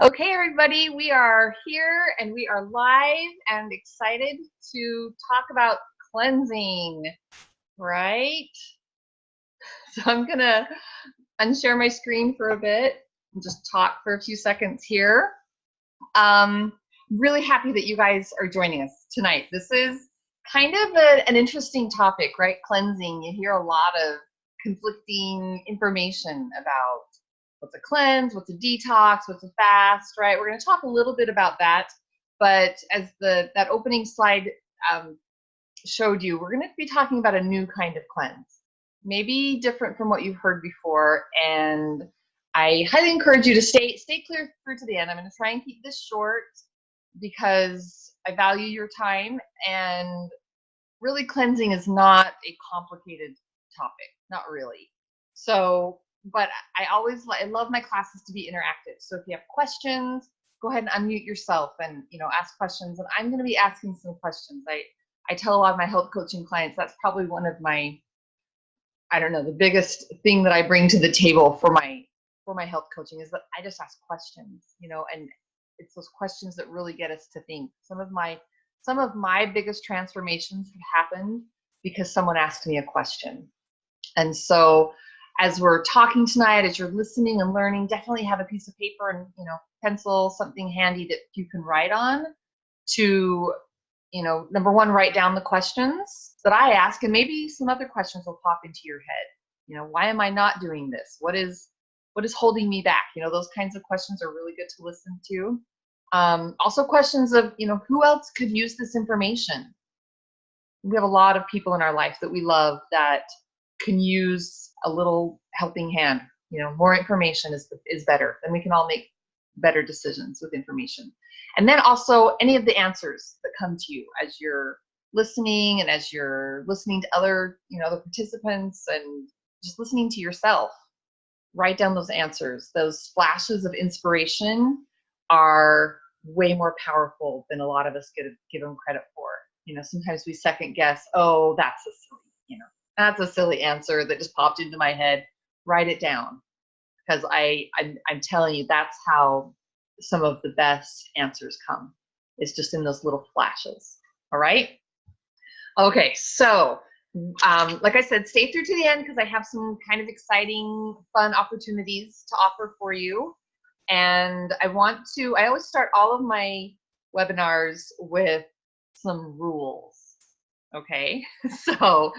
Okay, everybody, we are here and we are live and excited to talk about cleansing, right? So I'm gonna unshare my screen for a bit and just talk for a few seconds here. Um, really happy that you guys are joining us tonight. This is kind of an interesting topic, right? Cleansing. You hear a lot of conflicting information about what's a cleanse, what's a detox, what's a fast, right? We're going to talk a little bit about that. But as that opening slide showed you, we're going to be talking about a new kind of cleanse, maybe different from what you've heard before. And I highly encourage you to stay clear through to the end. I'm going to try and keep this short because I value your time, and really cleansing is not a complicated topic, not really. So, but I love my classes to be interactive. So if you have questions, go ahead and unmute yourself and ask questions. And I'm going to be asking some questions. I tell a lot of my health coaching clients that's probably one of my, I don't know, the biggest thing that I bring to the table for my health coaching is that I just ask questions, and it's those questions that really get us to think. Some of my biggest transformations have happened because someone asked me a question. And so as we're talking tonight, as you're listening and learning, definitely have a piece of paper and pencil, something handy that you can write on to, number one, write down the questions that I ask, and maybe some other questions will pop into your head. Why am I not doing this? What is holding me back? Those kinds of questions are really good to listen to. Also questions of, who else could use this information? We have a lot of people in our life that we love that can use a little helping hand. More information is better. Then we can all make better decisions with information. And then also any of the answers that come to you as you're listening and as you're listening to other participants and just listening to yourself. Write down those answers. Those flashes of inspiration are way more powerful than a lot of us give them credit for. Sometimes we second guess, oh, that's a silly answer that just popped into my head. Write it down, because I'm telling you, that's how some of the best answers come. It's just in those little flashes. All right. Okay, so like I said, stay through to the end because I have some kind of exciting, fun opportunities to offer for you. And I always start all of my webinars with some rules. Okay, so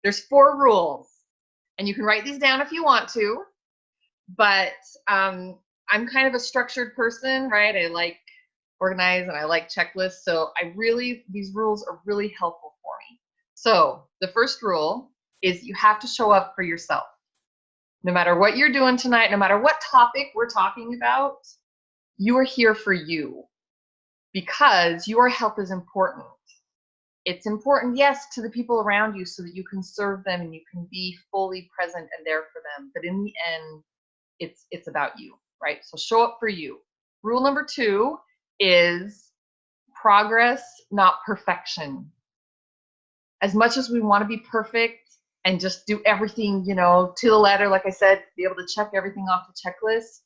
there's 4 rules, and you can write these down if you want to, but I'm kind of a structured person, right? I like organize and I like checklists, so these rules are really helpful for me. So the first rule is you have to show up for yourself. No matter what you're doing tonight, no matter what topic we're talking about, you are here for you because your health is important. It's important, yes, to the people around you so that you can serve them and you can be fully present and there for them. But in the end, it's about you, right? So show up for you. Rule number 2 is progress, not perfection. As much as we want to be perfect and just do everything, to the letter, like I said, be able to check everything off the checklist,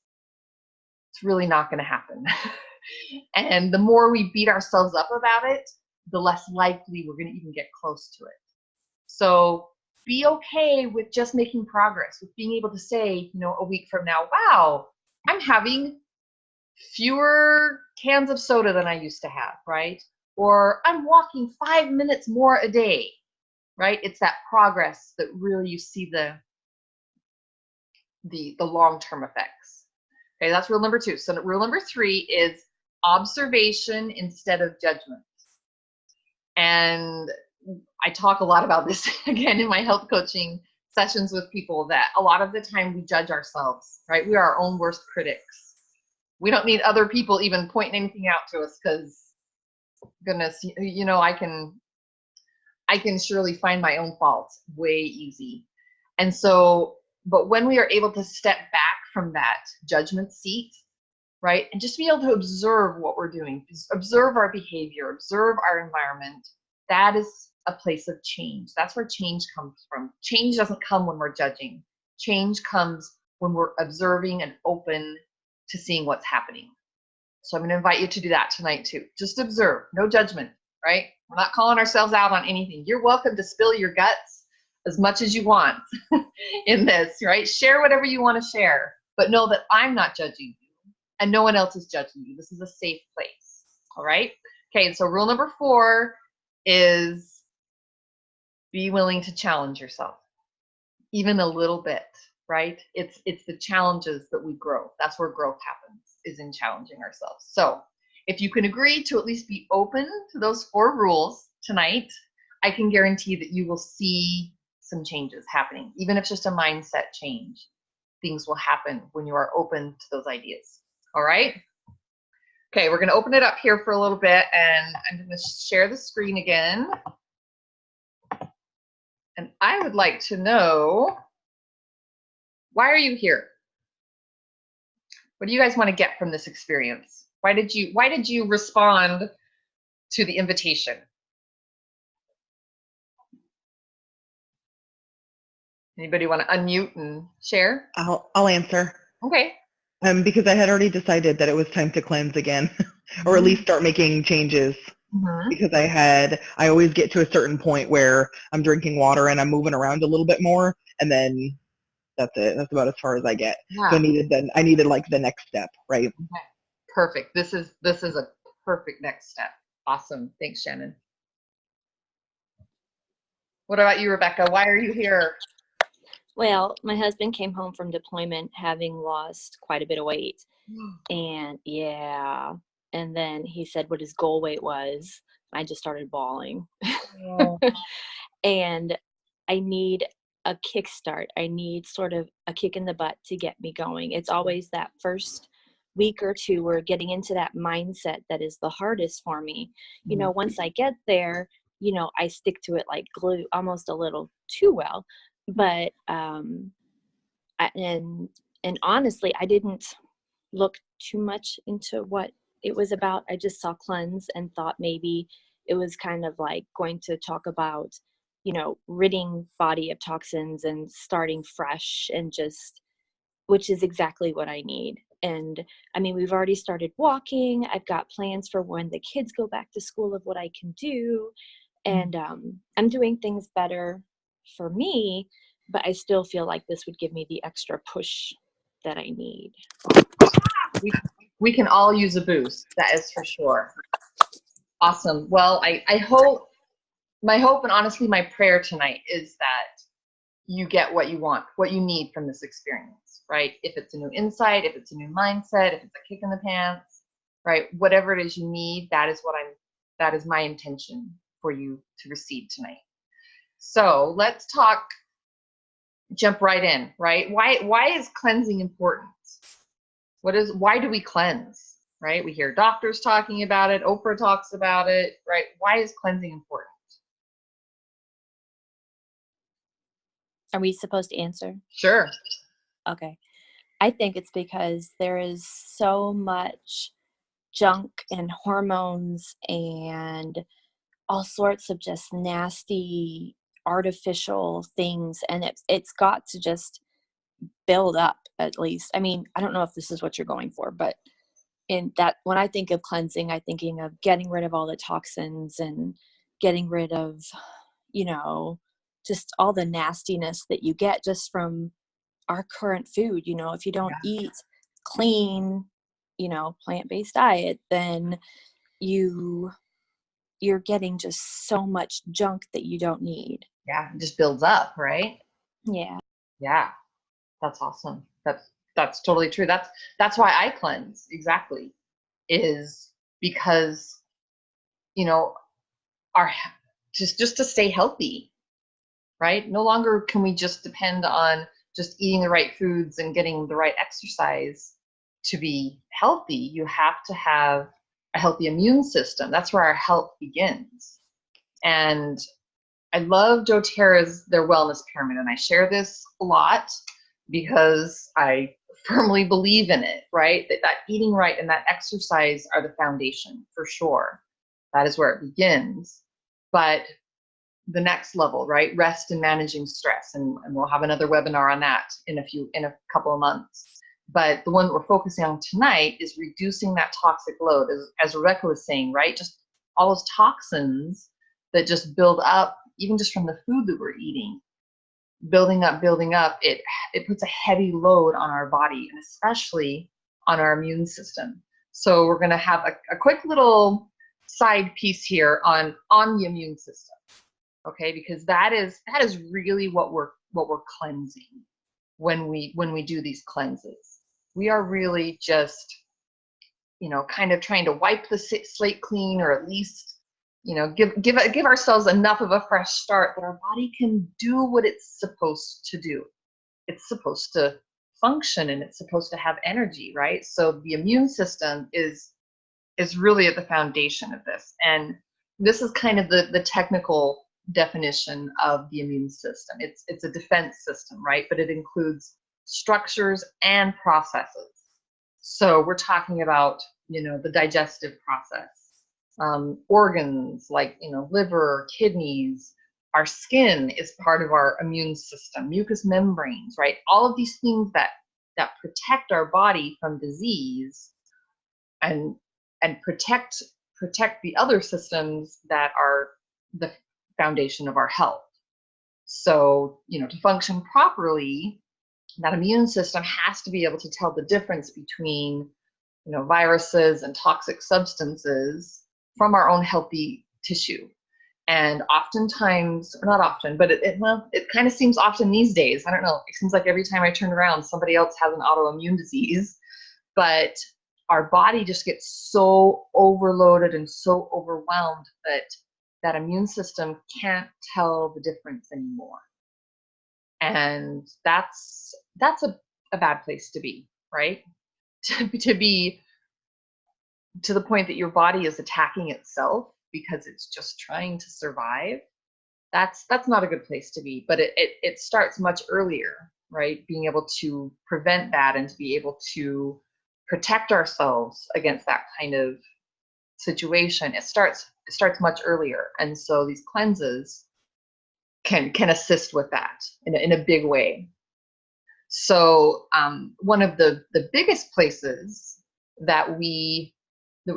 it's really not going to happen. And the more we beat ourselves up about it, the less likely we're going to even get close to it. So be okay with just making progress, with being able to say, a week from now, wow, I'm having fewer cans of soda than I used to have, right? Or I'm walking 5 minutes more a day, right? It's that progress that really you see the long-term effects. Okay, that's rule number 2. So rule number 3 is observation instead of judgment. And I talk a lot about this again in my health coaching sessions with people, that a lot of the time we judge ourselves, right? We are our own worst critics. We don't need other people even pointing anything out to us, because goodness, I can surely find my own faults way easy. And so, but when we are able to step back from that judgment seat, right, and just be able to observe what we're doing, observe our behavior, observe our environment, that is a place of change. That's where change comes from. Change doesn't come when we're judging. Change comes when we're observing and open to seeing what's happening. So I'm going to invite you to do that tonight too. Just observe, no judgment, right? We're not calling ourselves out on anything. You're welcome to spill your guts as much as you want in this, right? Share whatever you want to share, but know that I'm not judging you and no one else is judging you. This is a safe place, all right? Okay, and so rule number 4 is be willing to challenge yourself, even a little bit, right? It's the challenges that we grow. That's where growth happens, is in challenging ourselves. So if you can agree to at least be open to those 4 rules tonight, I can guarantee that you will see some changes happening. Even if it's just a mindset change, things will happen when you are open to those ideas. All right? Okay, we're going to open it up here for a little bit, and I'm going to share the screen again. And I would like to know, why are you here? What do you guys want to get from this experience? Why did you respond to the invitation? Anybody want to unmute and share? I'll answer. Okay. Because I had already decided that it was time to cleanse again, or at least start making changes. Because I always get to a certain point where I'm drinking water and I'm moving around a little bit more, and then that's it. That's about as far as I get. Yeah. So I needed like the next step, right? Okay. Perfect. This is a perfect next step. Awesome. Thanks, Shannon. What about you, Rebecca? Why are you here? Well, my husband came home from deployment having lost quite a bit of weight. And yeah, and then he said what his goal weight was. I just started bawling. Oh. And I need a kickstart. I need sort of a kick in the butt to get me going. It's always that first week or two where getting into that mindset that is the hardest for me. You know, once I get there, you know, I stick to it like glue, almost a little too well. But and honestly, I didn't look too much into what it was about. I just saw cleanse and thought maybe it was kind of like going to talk about, you know, ridding body of toxins and starting fresh, and just, which is exactly what I need. And I mean, we've already started walking. I've got plans for when the kids go back to school of what I can do. And I'm doing things better for me, but I still feel like this would give me the extra push that I need. We can all use a boost, that is for sure. Awesome. Well, I hope, my hope and honestly my prayer tonight is that you get what you want, what you need from this experience, right? If it's a new insight, if it's a new mindset, if it's a kick in the pants, right? Whatever it is you need, that is my intention for you to receive tonight. So let's jump right in, right? Why is cleansing important? Why do we cleanse, right? We hear doctors talking about it, Oprah talks about it, right? Why is cleansing important? Are we supposed to answer? Sure. Okay. I think it's because there is so much junk and hormones and all sorts of just nasty artificial things, and it's got to just build up. At least, I mean, I don't know if this is what you're going for, but in that, when I think of cleansing, I'm thinking of getting rid of all the toxins and getting rid of, you know, just all the nastiness that you get just from our current food. You know, if you don't eat clean, you know, plant-based diet, then you're getting just so much junk that you don't need. Yeah, it just builds up, right? Yeah. Yeah, that's awesome. That's totally true. That's why I cleanse, exactly, is because, you know, our just to stay healthy, right? No longer can we just depend on just eating the right foods and getting the right exercise to be healthy. You have to have a healthy immune system. That's where our health begins. And I love doTERRA's, their wellness pyramid, and I share this a lot because I firmly believe in it, right? That eating right and that exercise are the foundation for sure. That is where it begins. But the next level, right? Rest and managing stress. And we'll have another webinar on that in a couple of months. But the one that we're focusing on tonight is reducing that toxic load, as Rebecca was saying, right? Just all those toxins that just build up, even just from the food that we're eating, building up, it puts a heavy load on our body, and especially on our immune system. So we're going to have a quick little side piece here on the immune system, okay? Because that is really what we're cleansing when we do these cleanses. We are really just, kind of trying to wipe the slate clean, or at least, give ourselves enough of a fresh start that our body can do what it's supposed to do. It's supposed to function, and it's supposed to have energy, right? So the immune system is really at the foundation of this. And this is kind of the technical definition of the immune system. It's a defense system, right? But it includes structures and processes. So we're talking about, the digestive process, organs like, liver, kidneys. Our skin is part of our immune system, mucous membranes, right? All of these things that protect our body from disease and protect the other systems that are the foundation of our health. So, to function properly, that immune system has to be able to tell the difference between, viruses and toxic substances from our own healthy tissue. And oftentimes, or not often, but it kind of seems often these days. I don't know. It seems like every time I turn around, somebody else has an autoimmune disease. But our body just gets so overloaded and so overwhelmed that immune system can't tell the difference anymore. And that's a bad place to be, right? To be to the point that your body is attacking itself because it's just trying to survive. That's not a good place to be. But it starts much earlier, right? Being able to prevent that and to be able to protect ourselves against that kind of situation. It starts much earlier. And so these cleanses can assist with that in a big way. So one of the biggest places that we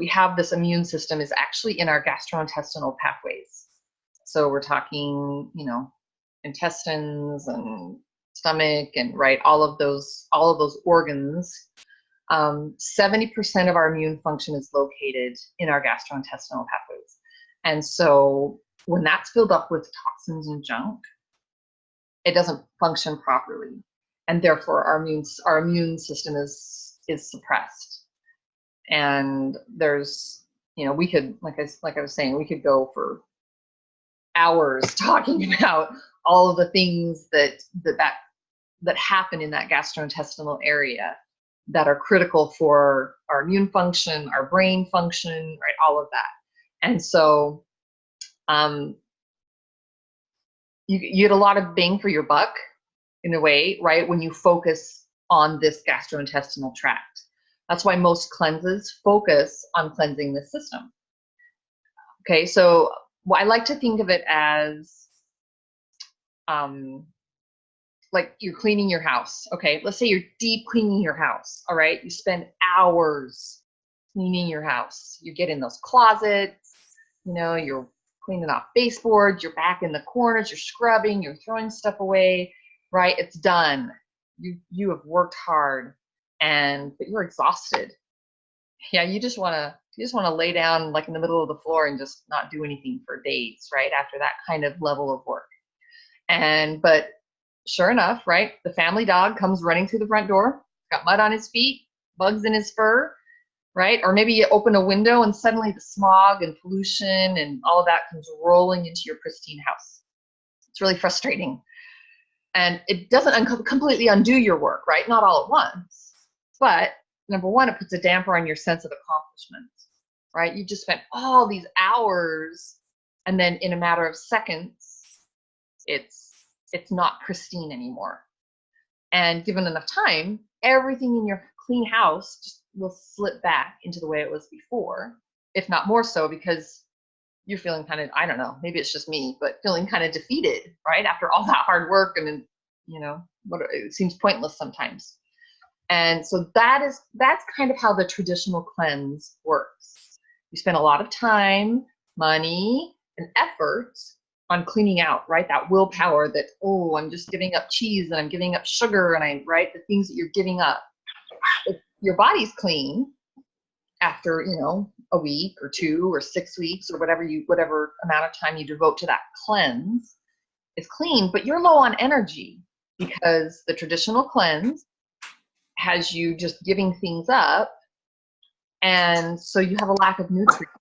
have this immune system is actually in our gastrointestinal pathways. So we're talking, intestines and stomach and right, all of those organs. 70% of our immune function is located in our gastrointestinal pathways. And so when that's filled up with toxins and junk, it doesn't function properly. And therefore our immune system is suppressed. And there's, we could, like I was saying, we could go for hours talking about all of the things that happen in that gastrointestinal area that are critical for our immune function, our brain function, right? All of that. And so you get a lot of bang for your buck in a way, right? When you focus on this gastrointestinal tract. That's why most cleanses focus on cleansing the system. Okay, so I like to think of it as like you're cleaning your house. Okay, let's say you're deep cleaning your house. All right, you spend hours cleaning your house. You get in those closets, you're cleaning off baseboards, you're back in the corners, you're scrubbing, you're throwing stuff away, right? It's done. You have worked hard, but you're exhausted. Yeah, you just want to lay down like in the middle of the floor and just not do anything for days, right? After that kind of level of work. But sure enough, right? The family dog comes running through the front door, got mud on his feet, bugs in his fur, right? Or maybe you open a window and suddenly the smog and pollution and all of that comes rolling into your pristine house. It's really frustrating. And it doesn't completely undo your work, right? Not all at once. But number one, it puts a damper on your sense of accomplishment, right? You just spent all these hours, and then in a matter of seconds, it's not pristine anymore. And given enough time, everything in your clean house just will slip back into the way it was before, if not more so, because you're feeling kind of, I don't know, maybe it's just me, but feeling kind of defeated, right? After all that hard work, and it seems pointless sometimes. And so that's kind of how the traditional cleanse works. You spend a lot of time, money, and effort on cleaning out, right? That willpower that, oh, I'm just giving up cheese and I'm giving up sugar and right? The things that you're giving up. If your body's clean after, a week or 2 or 6 weeks or whatever amount of time you devote to that cleanse is clean, but you're low on energy because the traditional cleanse has you just giving things up. And so you have a lack of nutrients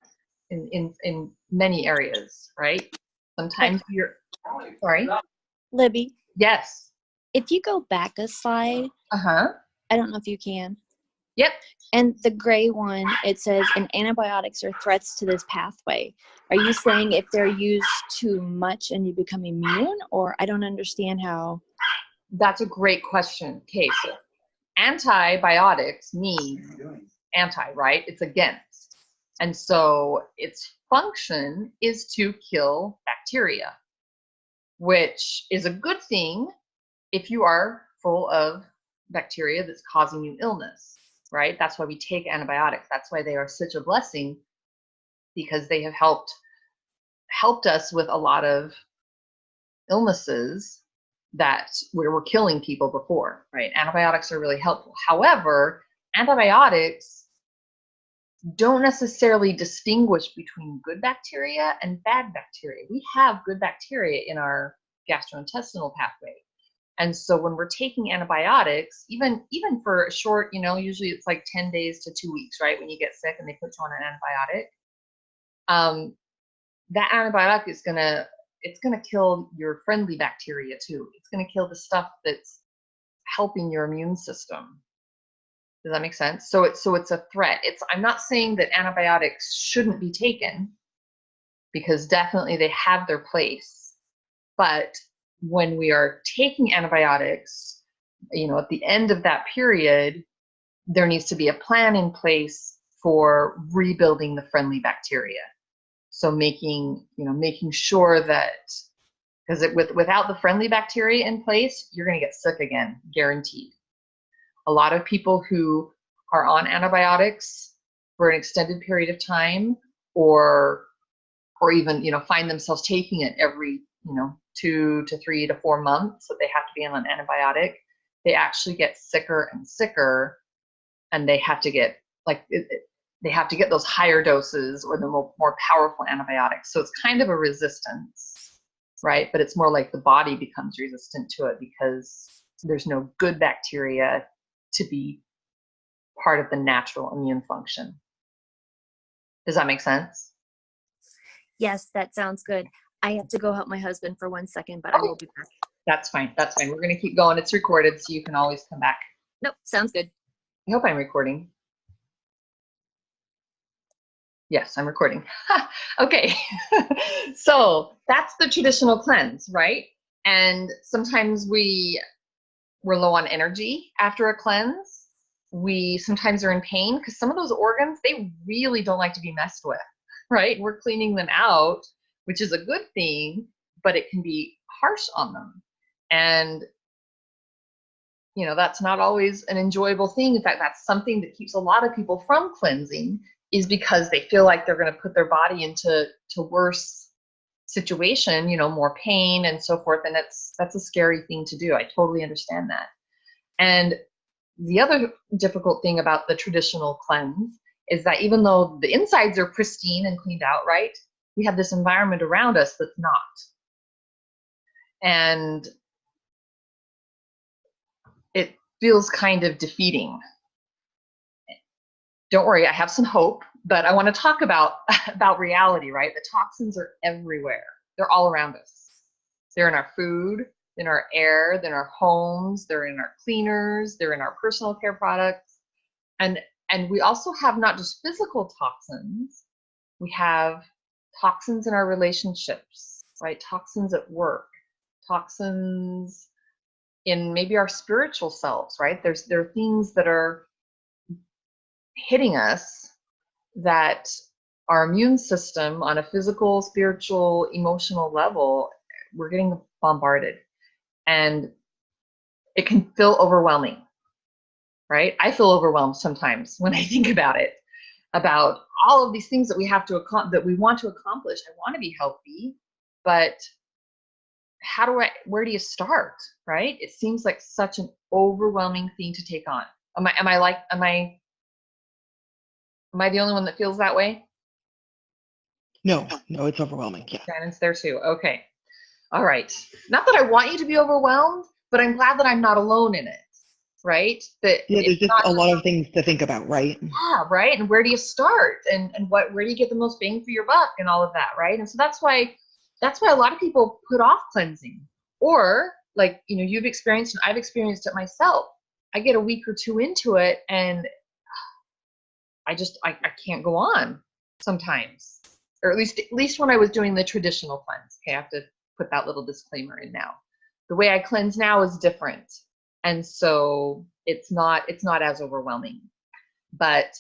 in many areas, right? Sometimes sorry. Libby. Yes. If you go back a slide, Uh-huh. I don't know if you can. Yep. And the gray one, it says, and antibiotics are threats to this pathway. Are you saying if they're used too much and you become immune? Or I don't understand how. That's a great question. Okay, so antibiotics means anti, right? It's against. And so its function is to kill bacteria, which is a good thing if you are full of bacteria that's causing you illness, right? That's why we take antibiotics. That's why they are such a blessing, because they have helped us with a lot of illnesses that were killing people before, right? Antibiotics are really helpful. However, antibiotics don't necessarily distinguish between good bacteria and bad bacteria. We have good bacteria in our gastrointestinal pathway. And so when we're taking antibiotics, even for a short, usually it's like 10 days to 2 weeks, right? When you get sick and they put you on an antibiotic, that antibiotic is it's gonna kill your friendly bacteria too. It's gonna kill the stuff that's helping your immune system. Does that make sense? So it's a threat. I'm not saying that antibiotics shouldn't be taken, because definitely they have their place. But when we are taking antibiotics, at the end of that period, there needs to be a plan in place for rebuilding the friendly bacteria. So making sure that, because without the friendly bacteria in place, you're going to get sick again, guaranteed. A lot of people who are on antibiotics for an extended period of time, or even find themselves taking it every 2 to 3 to 4 months that they have to be on an antibiotic, they actually get sicker and sicker, and they have to get they have to get those higher doses or the more powerful antibiotics. So it's kind of a resistance, right? But it's more like the body becomes resistant to it because there's no good bacteria to be part of the natural immune function. Does that make sense? Yes, that sounds good. I have to go help my husband for 1 second, but I will be back. That's fine. That's fine. We're going to keep going. It's recorded, so you can always come back. Nope, sounds good. I hope I'm recording. Yes, I'm recording. Okay. So that's the traditional cleanse, right? And sometimes we're low on energy after a cleanse. We sometimes are in pain because some of those organs, they really don't like to be messed with, right? We're cleaning them out, which is a good thing, but it can be harsh on them. And that's not always an enjoyable thing. In fact, that's something that keeps a lot of people from cleansing, is because they feel like they're going to put their body into worse situation, more pain and so forth. And that's a scary thing to do. I totally understand that. And the other difficult thing about the traditional cleanse is that even though the insides are pristine and cleaned out, right, we have this environment around us that's not. And it feels kind of defeating. Don't worry, I have some hope, but I want to talk about reality, right? The toxins are everywhere. They're all around us. They're in our food, in our air, they're in our homes, they're in our cleaners, they're in our personal care products. And we also have not just physical toxins, we have toxins in our relationships, right? Toxins at work, toxins in maybe our spiritual selves, right? There are things that are hitting us that our immune system on a physical, spiritual, emotional level, we're getting bombarded, and it can feel overwhelming, right? I feel overwhelmed sometimes when I think about it, about all of these things that we have to that we want to accomplish. I want to be healthy, but where do you start, right? It seems like such an overwhelming thing to take on. Am I the only one that feels that way? No, it's overwhelming. Yeah. Shannon's there too. Okay. All right. Not that I want you to be overwhelmed, but I'm glad that I'm not alone in it, right? That Yeah, it's there's just not, a lot of things to think about, right? yeah, right. And where do you start? And where do you get the most bang for your buck and all of that, right? And so that's why a lot of people put off cleansing. Or like, you've experienced and I've experienced it myself. I get a week or two into it and I can't go on sometimes. Or at least when I was doing the traditional cleanse. Okay, I have to put that little disclaimer in now. The way I cleanse now is different. And so it's not as overwhelming. But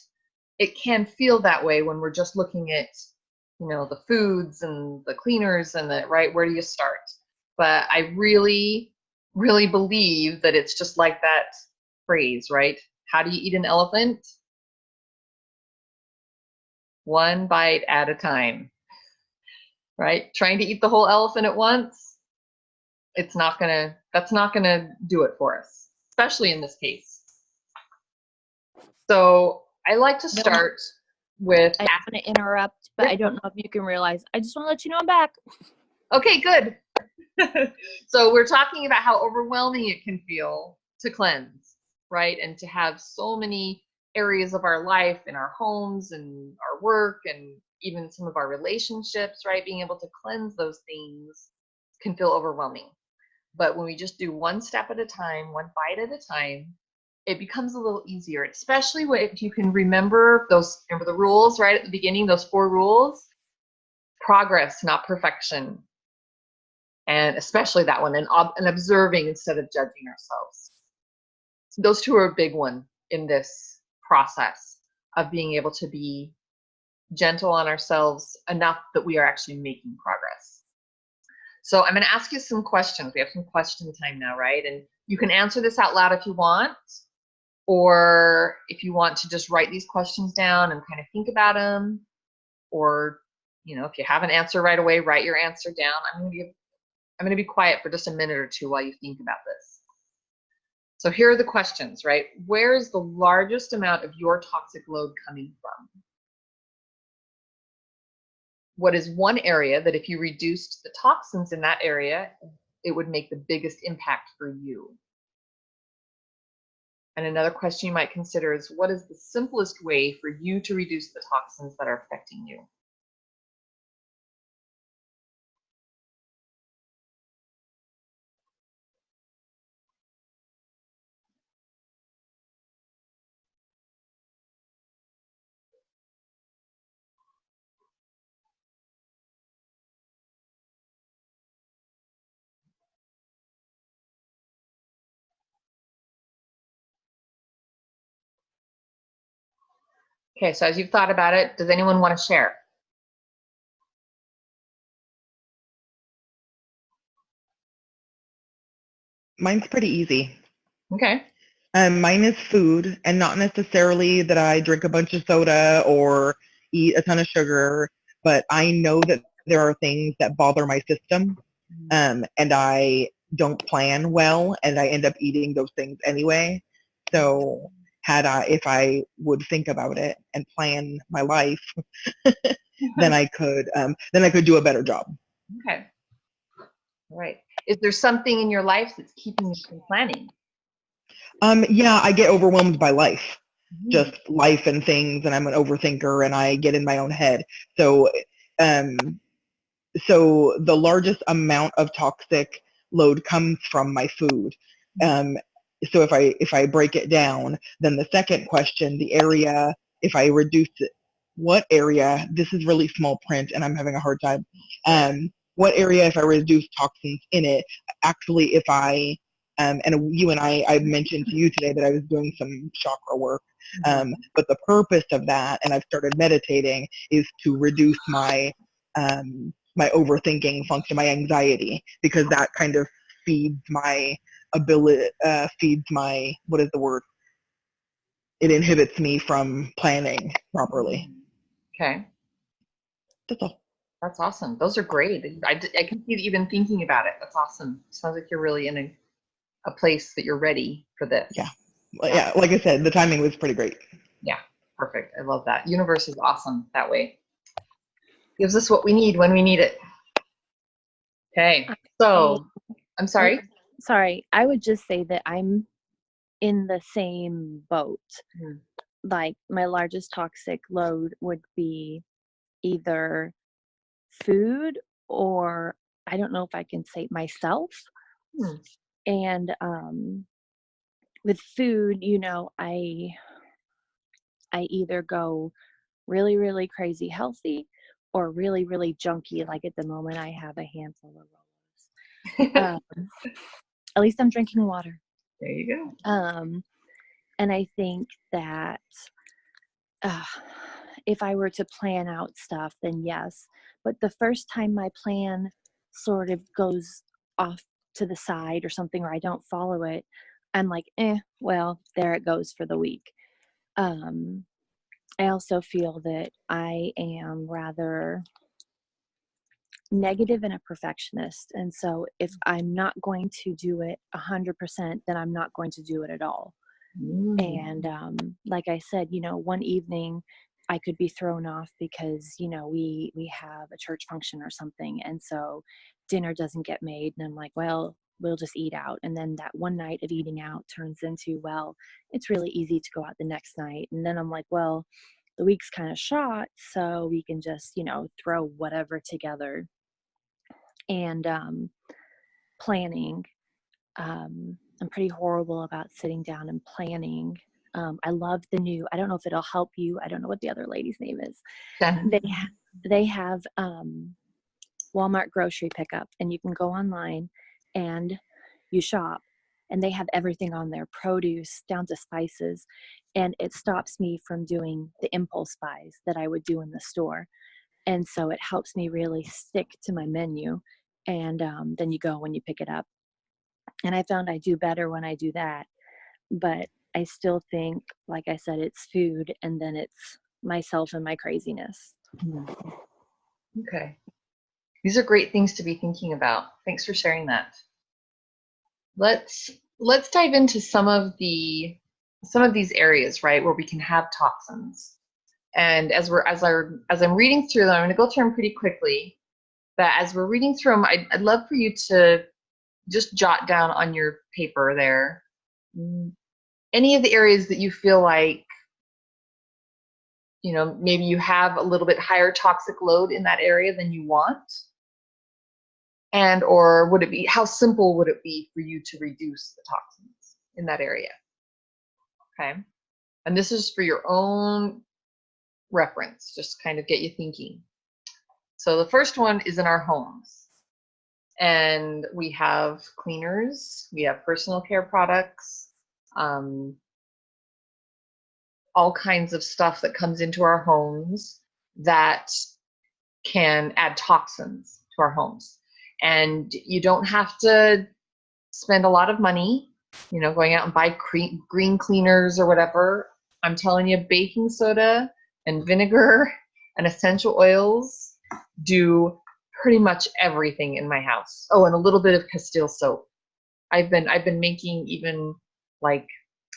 it can feel that way when we're just looking at, the foods and the cleaners and right, where do you start? But I really, really believe that it's just like that phrase, right? How do you eat an elephant? One bite at a time, right? Trying to eat the whole elephant at once, that's not gonna do it for us, especially in this case. So I like to start with. I don't want to interrupt, but I don't know if you can realize. I just want to let you know I'm back. Okay, good. So we're talking about how overwhelming it can feel to cleanse, right? And to have so many areas of our life in our homes and our work and even some of our relationships, right? Being able to cleanse those things can feel overwhelming. But when we just do one step at a time, one bite at a time, it becomes a little easier, especially if you can remember the rules right at the beginning, those 4 rules: progress, not perfection. And especially that one, and observing instead of judging ourselves. So those 2 are a big one in this process of being able to be gentle on ourselves enough that we are actually making progress. So I'm going to ask you some questions. We have some question time now, right? And you can answer this out loud if you want, or if you want to just write these questions down and kind of think about them, or, if you have an answer right away, write your answer down. I'm going to be quiet for just a minute or two while you think about this. So here are the questions, right? Where is the largest amount of your toxic load coming from? What is one area that if you reduced the toxins in that area, it would make the biggest impact for you? And another question you might consider is, what is the simplest way for you to reduce the toxins that are affecting you? Okay, so as you've thought about it, does anyone want to share? Mine's pretty easy. Okay. Mine is food, and not necessarily that I drink a bunch of soda or eat a ton of sugar, but I know that there are things that bother my system, and I don't plan well, and I end up eating those things anyway. So if I would think about it and plan my life, then I could do a better job. Okay. All right. Is there something in your life that's keeping you from planning? Yeah, I get overwhelmed by life, just life and things, and I'm an overthinker and I get in my own head. So, so the largest amount of toxic load comes from my food. So if I break it down, then the second question, the area, if I reduce it, what area, this is really small print and I'm having a hard time. What area, if I reduce toxins in it, actually, if I, and you and I mentioned to you today that I was doing some chakra work, but the purpose of that, and I've started meditating, is to reduce my my overthinking function, my anxiety, because that kind of feeds my ability, feeds my, what is the word? it inhibits me from planning properly. Okay. That's all. That's awesome. Those are great. I can see even thinking about it. That's awesome. Sounds like you're really in a place that you're ready for this. Yeah. Well, yeah. Like I said, the timing was pretty great. Yeah. Perfect. I love that. Universe is awesome that way. Gives us what we need when we need it. Okay. So I'm sorry. Sorry. I would just say that I'm in the same boat. Like my largest toxic load would be either food or I don't know if I can say myself. And with food, you know, I either go really, really crazy healthy or really, really junky. Like at the moment, I have a handful of Rolos. At least I'm drinking water. There you go. And I think that if I were to plan out stuff, then yes. But the first time my plan sort of goes off to the side or something, or I don't follow it, I'm like, well, there it goes for the week. I also feel that I am rather negative and a perfectionist. And so if I'm not going to do it 100%, then I'm not going to do it at all. And like I said, you know, one evening I could be thrown off because, you know, we have a church function or something. And so dinner doesn't get made. And I'm like, well, we'll just eat out. And then that one night of eating out turns into, well, it's really easy to go out the next night. And then I'm like, well, the week's kind of shot, so we can just, you know, throw whatever together. And planning. I'm pretty horrible about sitting down and planning. I love the new, I don't know if it'll help you. I don't know what the other lady's name is. They have Walmart grocery pickup, and you can go online and you shop, and they have everything on there, produce down to spices. And it stops me from doing the impulse buys that I would do in the store. And so it helps me really stick to my menu. And then you go when you pick it up. And I found I do better when I do that. But I still think, like I said, it's food, and then it's myself and my craziness. Okay. These are great things to be thinking about. Thanks for sharing that. Let's dive into some of these areas, right, where we can have toxins. And as I'm reading through them, I'm going to go through them pretty quickly. But as we're reading through them, I'd love for you to just jot down on your paper there any of the areas that you feel like, you know, maybe you have a little bit higher toxic load in that area than you want. And or would it be, how simple would it be for you to reduce the toxins in that area? Okay. And this is for your own reference, just kind of get you thinking. So the first one is in our homes. And we have cleaners, we have personal care products, all kinds of stuff that comes into our homes that can add toxins to our homes. And you don't have to spend a lot of money, you know, going out and buy green cleaners or whatever. I'm telling you, baking soda and vinegar and essential oils do pretty much everything in my house. Oh, and a little bit of Castile soap. I've been making even like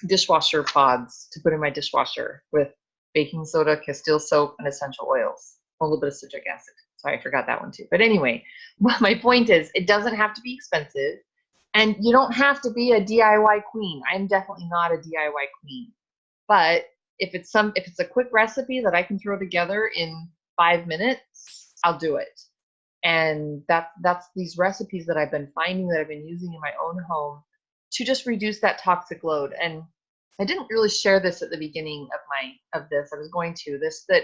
dishwasher pods to put in my dishwasher with baking soda, Castile soap, and essential oils. A little bit of citric acid. Sorry, I forgot that one too. But anyway, my point is, it doesn't have to be expensive, and you don't have to be a DIY queen. I'm definitely not a DIY queen. But if it's a quick recipe that I can throw together in 5 minutes, I'll do it. And that's these recipes that I've been finding that I've been using in my own home to just reduce that toxic load. And I didn't really share this at the beginning of this. I was going to that,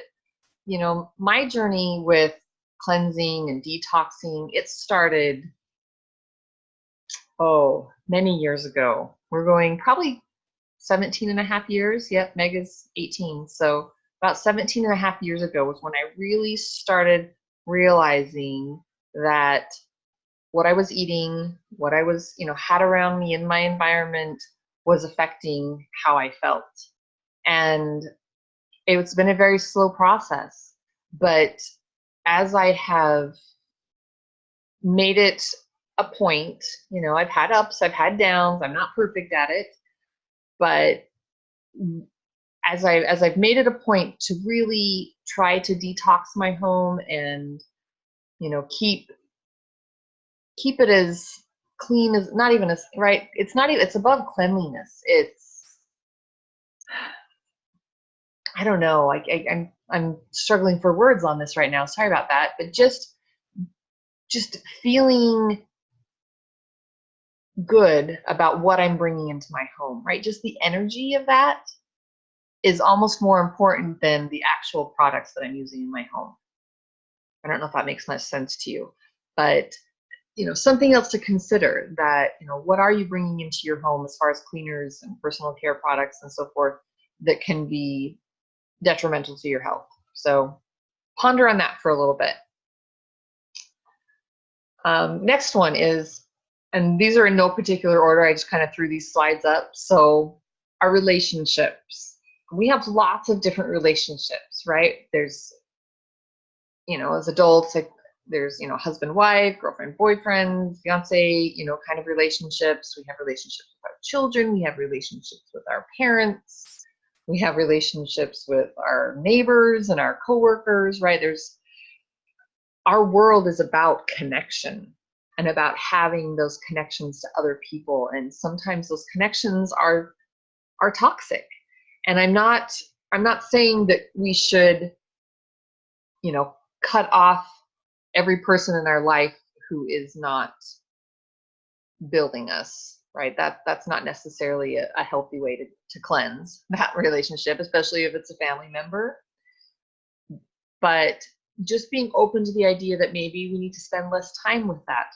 you know, my journey with cleansing and detoxing, it started, many years ago. We're going probably 17 and a half years. Yep, Mega's 18. So about 17 and a half years ago was when I really started realizing that what I was eating, what I was, you know, had around me in my environment was affecting how I felt. And it's been a very slow process. But as I have made it a point, you know, I've had ups, I've had downs, I'm not perfect at it, but as I've made it a point to really try to detox my home and, you know, keep it as clean as, not even as, right, it's not even, it's above cleanliness. It's, I don't know, I'm struggling for words on this right now. Sorry about that, but just feeling good about what I'm bringing into my home, right? Just the energy of that is almost more important than the actual products that I'm using in my home. I don't know if that makes much sense to you, but you know, something else to consider, that, you know, what are you bringing into your home as far as cleaners and personal care products and so forth that can be detrimental to your health. So ponder on that for a little bit. Next one is, and these are in no particular order, I just kind of threw these slides up. So our relationships. We have lots of different relationships, right? There's, you know, as adults, like there's, you know, husband, wife, girlfriend, boyfriend, fiance, you know, kind of relationships. We have relationships with our children. We have relationships with our parents. We have relationships with our neighbors and our coworkers, right? Our world is about connection and about having those connections to other people. And sometimes those connections are toxic. And I'm not saying that we should, you know, cut off every person in our life who is not building us, right? That's not necessarily a healthy way to cleanse that relationship, especially if it's a family member. But just being open to the idea that maybe we need to spend less time with that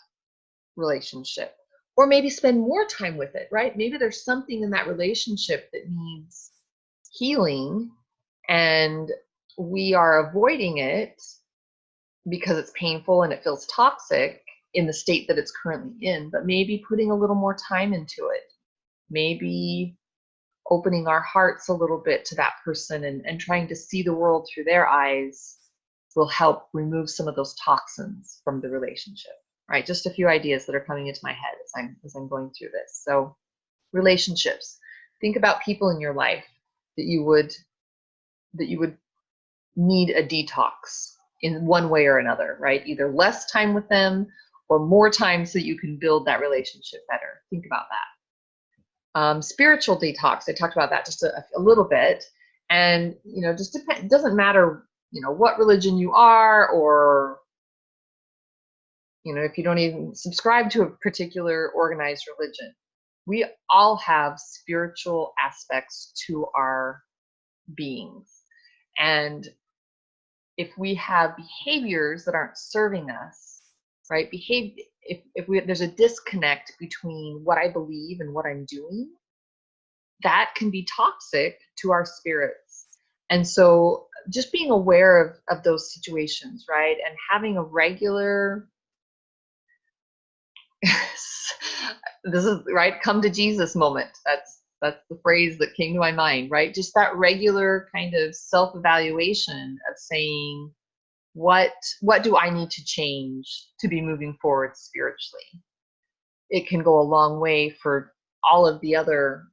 relationship, or maybe spend more time with it, right? Maybe there's something in that relationship that needs healing and we are avoiding it because it's painful and it feels toxic in the state that it's currently in. But maybe putting a little more time into it, maybe opening our hearts a little bit to that person and trying to see the world through their eyes will help remove some of those toxins from the relationship, right? Just a few ideas that are coming into my head as I'm going through this. So relationships, think about people in your life that you would need a detox in one way or another, right? Either less time with them or more time so you can build that relationship better. Think about that. Spiritual detox, I talked about that just a little bit. And, you know, just it doesn't matter, you know, what religion you are, or, you know, if you don't even subscribe to a particular organized religion. We all have spiritual aspects to our beings. And if we have behaviors that aren't serving us, right? There's a disconnect between what I believe and what I'm doing, that can be toxic to our spirits. And so just being aware of those situations, right? And having a regular, this is right, come to Jesus moment. That's the phrase that came to my mind, right? Just that regular kind of self-evaluation of saying, what do I need to change to be moving forward spiritually? It can go a long way for all of the other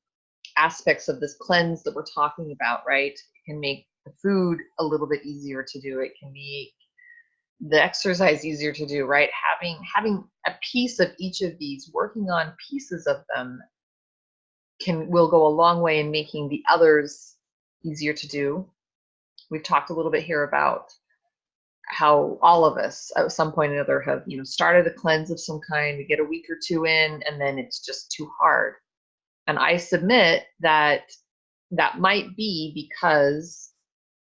aspects of this cleanse that we're talking about, right? It can make the food a little bit easier to do. It can make the exercise easier to do, right? Having a piece of each of these, working on pieces of them will go a long way in making the others easier to do. We've talked a little bit here about how all of us at some point or another have, you know, started a cleanse of some kind. We get a week or two in and then it's just too hard. And I submit that might be because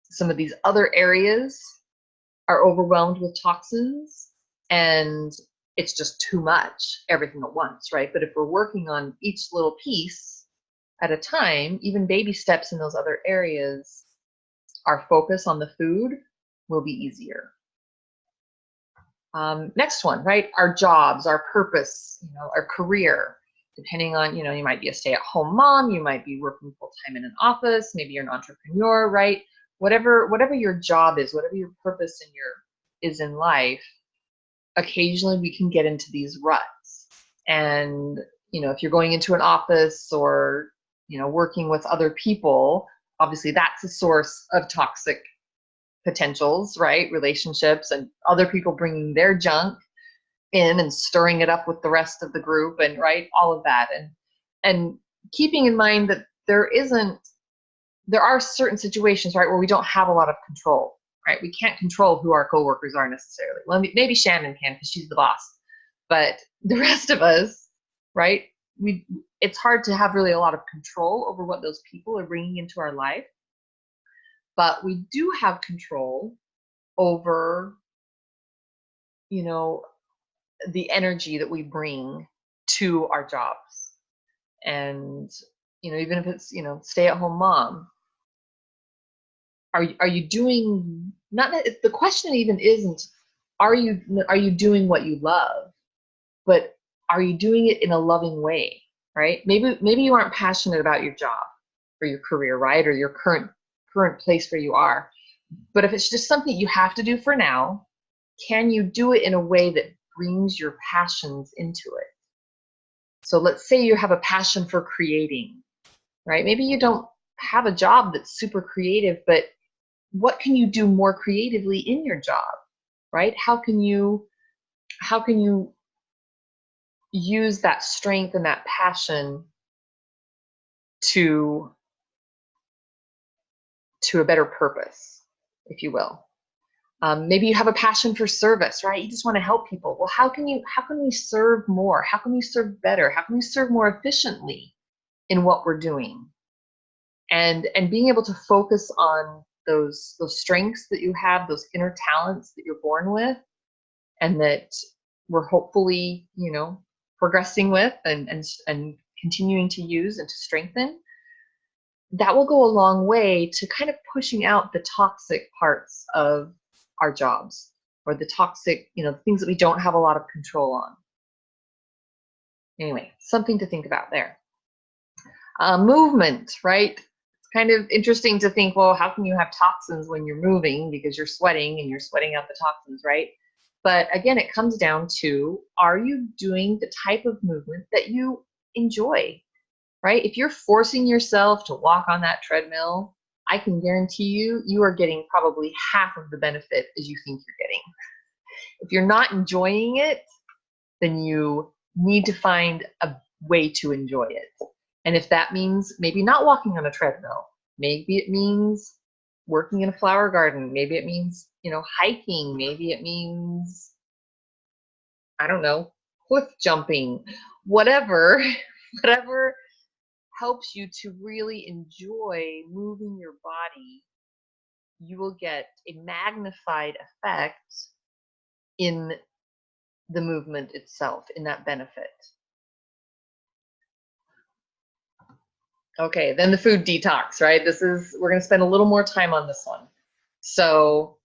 some of these other areas are overwhelmed with toxins and it's just too much, everything at once, right? But if we're working on each little piece at a time, even baby steps in those other areas, our focus on the food will be easier. Next one, right? Our jobs, our purpose, you know, our career. depending on, you know, you might be a stay-at-home mom, you might be working full-time in an office, maybe you're an entrepreneur, right? Whatever your job is, whatever your purpose is in life, occasionally we can get into these ruts. And, you know, if you're going into an office or, you know, working with other people, obviously that's a source of toxic potentials, right? Relationships and other people bringing their junk in and stirring it up with the rest of the group, and right, all of that. And keeping in mind that there are certain situations, right, where we don't have a lot of control, right? We can't control who our coworkers are necessarily. Well, maybe Shannon can because she's the boss, but the rest of us, right, it's hard to have really a lot of control over what those people are bringing into our life. But we do have control over, you know, the energy that we bring to our jobs. And, you know, even if it's, you know, stay-at-home mom, are you doing, not that the question even isn't are you doing what you love, but are you doing it in a loving way, right? Maybe you aren't passionate about your job or your career, right, or your current place where you are, but if it's just something you have to do for now, can you do it in a way that brings your passions into it? So let's say you have a passion for creating, right? Maybe you don't have a job that's super creative, but what can you do more creatively in your job, right? How can you use that strength and that passion to a better purpose, if you will? Maybe you have a passion for service, right? You just want to help people. Well, how can we serve more? How can we serve better? How can we serve more efficiently in what we're doing? And being able to focus on those strengths that you have, those inner talents that you're born with, and that we're hopefully, you know, progressing with and continuing to use and to strengthen, that will go a long way to kind of pushing out the toxic parts of our jobs, or the toxic, you know, things that we don't have a lot of control on. Anyway, something to think about there. Movement, right? It's kind of interesting to think, well, how can you have toxins when you're moving, because you're sweating and you're sweating out the toxins, right? But again, it comes down to, are you doing the type of movement that you enjoy, right? If you're forcing yourself to walk on that treadmill, I can guarantee you are getting probably half of the benefit as you think you're getting. If you're not enjoying it, then you need to find a way to enjoy it. And if that means maybe not walking on a treadmill, maybe it means working in a flower garden, maybe it means, you know, hiking, maybe it means, I don't know, cliff jumping, whatever helps you to really enjoy moving your body, you will get a magnified effect in the movement itself, in that benefit. Okay, then the food detox, right? We're going to spend a little more time on this one. So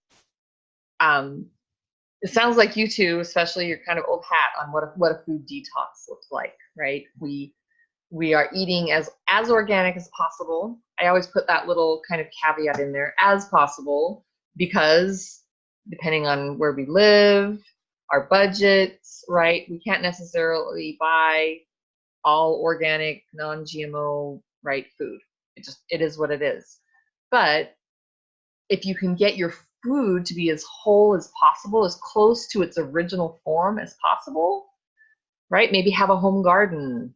it sounds like you two, especially, you're kind of old hat on what a food detox looks like, right? We are eating as organic as possible. I always put that little kind of caveat in there, as possible, because depending on where we live, our budgets, right, we can't necessarily buy all organic, non-GMO, right, food. It is what it is. But if you can get your food to be as whole as possible, as close to its original form as possible, right? Maybe have a home garden.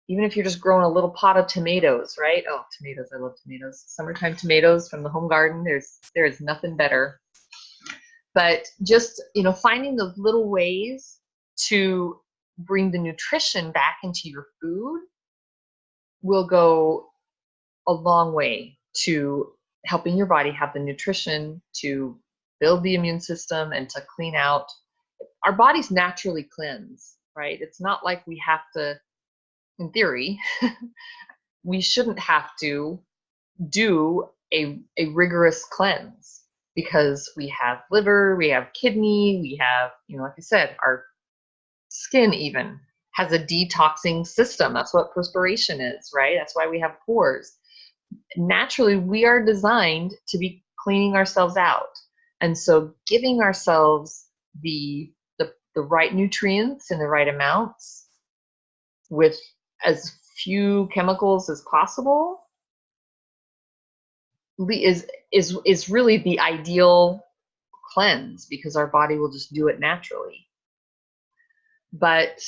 Even if you're just growing a little pot of tomatoes, right? Oh, tomatoes, I love tomatoes. Summertime tomatoes from the home garden, there is nothing better. But just, you know, finding those little ways to bring the nutrition back into your food will go a long way to helping your body have the nutrition to build the immune system and to clean out. Our bodies naturally cleanse, right? It's not like we have to, in theory, we shouldn't have to do a rigorous cleanse, because we have liver, we have kidney, we have, you know, like I said, our skin even, has a detoxing system. That's what perspiration is, right? That's why we have pores. Naturally, we are designed to be cleaning ourselves out. And so giving ourselves the right nutrients in the right amounts with as few chemicals as possible is really the ideal cleanse, because our body will just do it naturally. But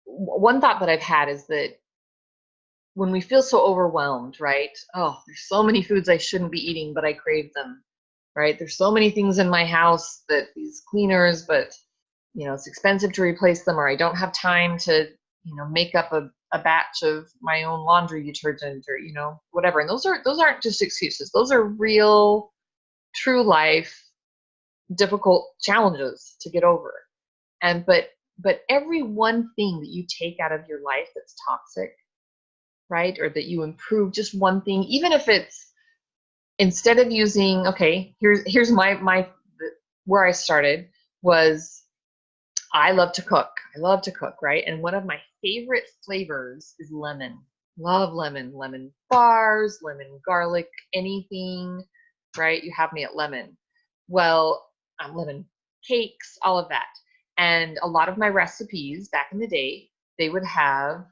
one thought that I've had is that when we feel so overwhelmed, right? Oh, there's so many foods I shouldn't be eating, but I crave them, right? There's so many things in my house that these cleaners, but it's expensive to replace them, or I don't have time to, make up a batch of my own laundry detergent, or, whatever. And those aren't just excuses. Those are real, true life, difficult challenges to get over. But every one thing that you take out of your life that's toxic, right? Or that you improve just one thing, even if it's, instead of using, okay, here's my where I started was, I love to cook, right? And one of my favorite flavors is lemon. Love lemon bars, lemon garlic, anything, right? You have me at lemon. Well, lemon cakes, all of that. And a lot of my recipes back in the day, they would have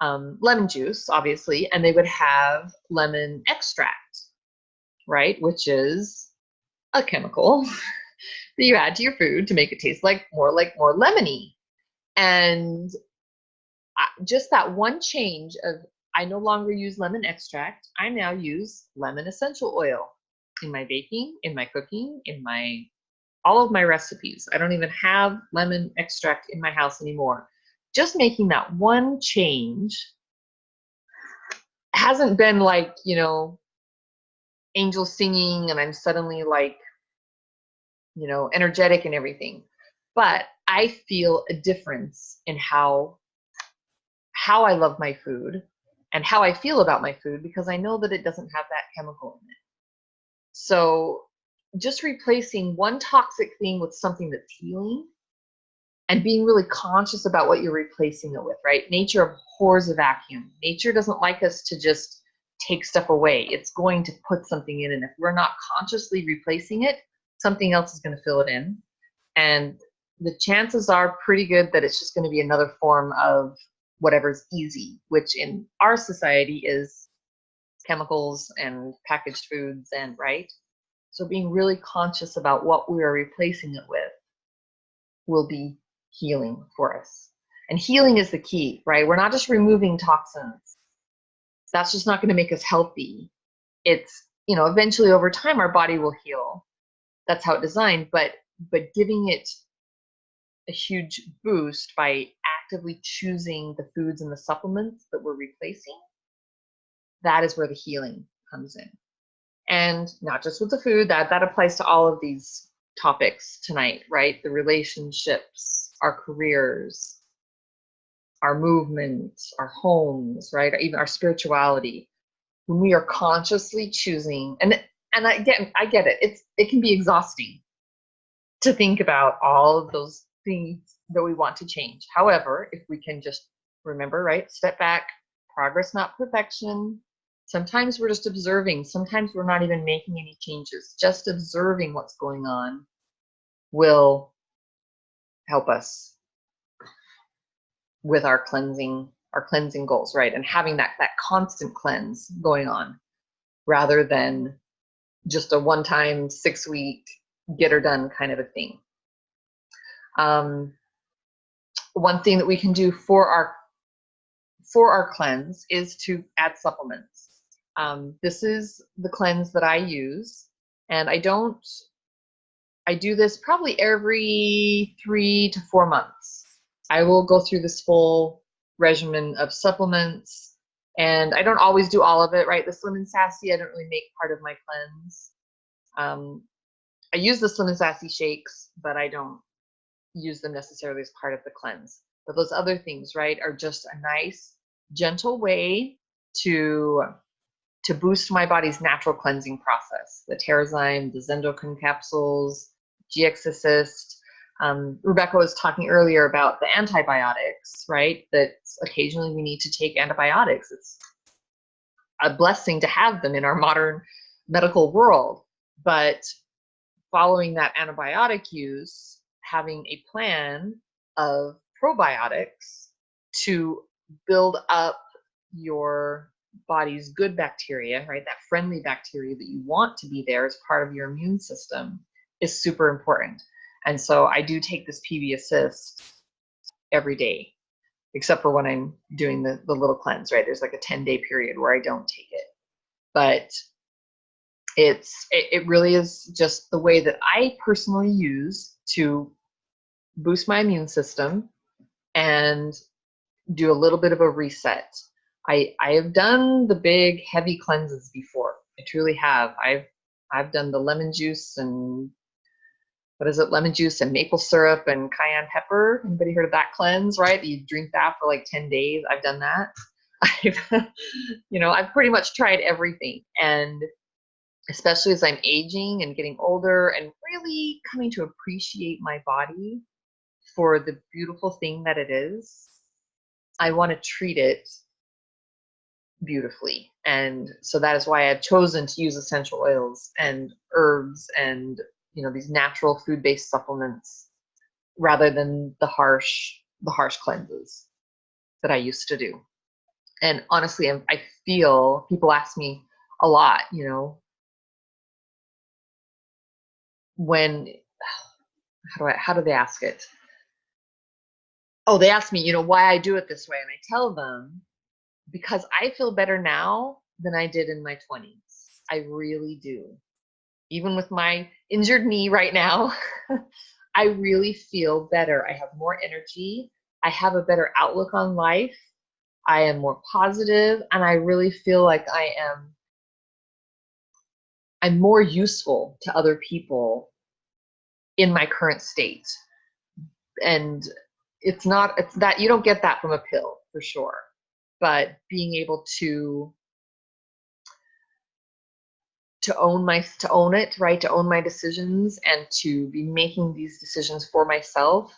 lemon juice, obviously, and they would have lemon extract, right? Which is a chemical that you add to your food to make it taste more lemony. And just that one change of, I no longer use lemon extract. I now use lemon essential oil in my baking, in my cooking, in all of my recipes. I don't even have lemon extract in my house anymore. Just making that one change hasn't been like, angels singing and I'm suddenly like, energetic and everything. But I feel a difference in how I love my food and how I feel about my food, because I know that it doesn't have that chemical in it. So just replacing one toxic thing with something that's healing, and being really conscious about what you're replacing it with, right? Nature abhors a vacuum. Nature doesn't like us to just take stuff away. It's going to put something in, and if we're not consciously replacing it, something else is going to fill it in. And the chances are pretty good that it's just going to be another form of whatever's easy, which in our society is chemicals and packaged foods, and right? So being really conscious about what we are replacing it with will be healing for us. And healing is the key, right? We're not just removing toxins. That's just not going to make us healthy. It's, eventually over time our body will heal. That's how it's designed, but giving it a huge boost by actively choosing the foods and the supplements that we're replacing, that is where the healing comes in. And not just with the food, that applies to all of these topics tonight, right? The relationships, our careers, our movement, our homes, right? Even our spirituality. When we are consciously choosing, and I get it. It can be exhausting to think about all of those things that we want to change. However, if we can just remember, right? Step back, progress, not perfection. Sometimes we're just observing. Sometimes we're not even making any changes. Just observing what's going on will help us with our cleansing goals, right? And having that constant cleanse going on, rather than just a one-time 6-week get her done kind of a thing. One thing that we can do for our cleanse is to add supplements. This is the cleanse that I use, and I do this probably every 3 to 4 months. I will go through this full regimen of supplements, and I don't always do all of it, right? The Slim and Sassy, I don't really make part of my cleanse. I use the Slim and Sassy shakes, but I don't use them necessarily as part of the cleanse. But those other things, right, are just a nice, gentle way to boost my body's natural cleansing process. The Terrazyme, the Zendokin capsules, GX Assist. Rebecca was talking earlier about the antibiotics, right? That occasionally we need to take antibiotics. It's a blessing to have them in our modern medical world. But following that antibiotic use, having a plan of probiotics to build up your body's good bacteria, right? That friendly bacteria that you want to be there as part of your immune system is super important. And so I do take this PB Assist every day, except for when I'm doing the little cleanse, right? There's like a 10-day period where I don't take it. But it really is just the way that I personally use to boost my immune system and do a little bit of a reset. I have done the big heavy cleanses before. I truly have. I've done the lemon juice and lemon juice and maple syrup and cayenne pepper. Anybody heard of that cleanse, right? You drink that for like 10 days. I've done that. I've pretty much tried everything. And especially as I'm aging and getting older and really coming to appreciate my body for the beautiful thing that it is, I want to treat it beautifully. And so that is why I've chosen to use essential oils and herbs and these natural food-based supplements rather than the harsh cleanses that I used to do. And honestly, I feel people ask me a lot, when how do they ask it? Oh, they ask me, why I do it this way, and I tell them because I feel better now than I did in my 20s. I really do. Even with my injured knee right now, I really feel better. I have more energy. I have a better outlook on life. I am more positive, and I really feel like I'm more useful to other people in my current state. And it's that you don't get that from a pill for sure, but being able to own it, right? To own my decisions and to be making these decisions for myself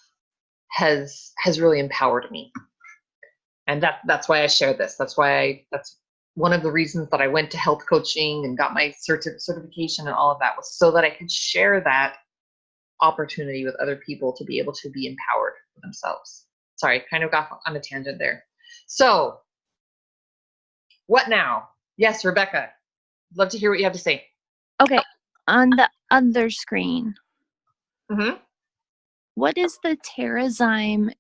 has really empowered me. And that's why I share this. That's one of the reasons that I went to health coaching and got my certification and all of that, was so that I could share that opportunity with other people to be able to be empowered for themselves. Sorry, kind of got on a tangent there. So what now? Yes, Rebecca, love to hear what you have to say. Okay, on the other screen, Mm-hmm. What is the Terrazyme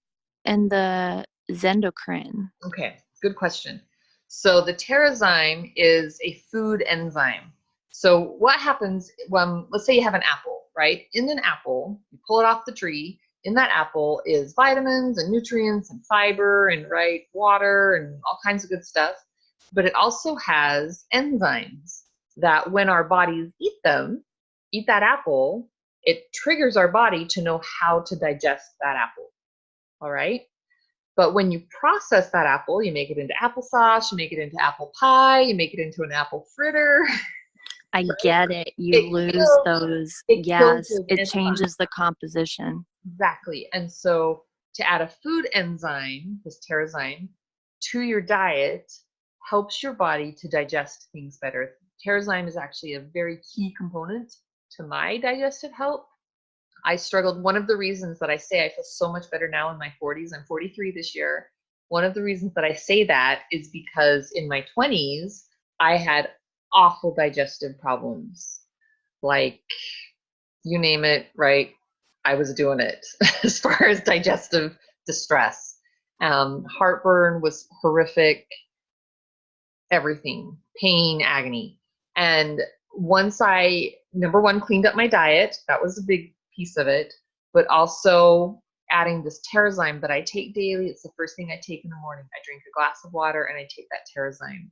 and the Zendocrine? Okay, good question. So the Terrazyme is a food enzyme. So what happens when, let's say you have an apple, right? In an apple, you pull it off the tree. In that apple is vitamins and nutrients and fiber and water and all kinds of good stuff. But it also has enzymes that when our bodies eat that apple, it triggers our body to know how to digest that apple. All right. But when you process that apple, you make it into applesauce, you make it into apple pie, you make it into an apple fritter. I get it. You lose those. Yes, it changes the composition. Exactly. And so to add a food enzyme, this Terrazyme, to your diet helps your body to digest things better. Terrazyme is actually a very key component to my digestive health. I struggled. One of the reasons that I say I feel so much better now in my 40s, I'm 43 this year. One of the reasons that I say that is because in my 20s, I had awful digestive problems. Like, you name it, right? I was doing it as far as digestive distress. Heartburn was horrific, everything, pain, agony. And once I, number one, cleaned up my diet, that was a big piece of it, but also adding this Terrazyme that I take daily. It's the first thing I take in the morning. I drink a glass of water and I take that Terrazyme,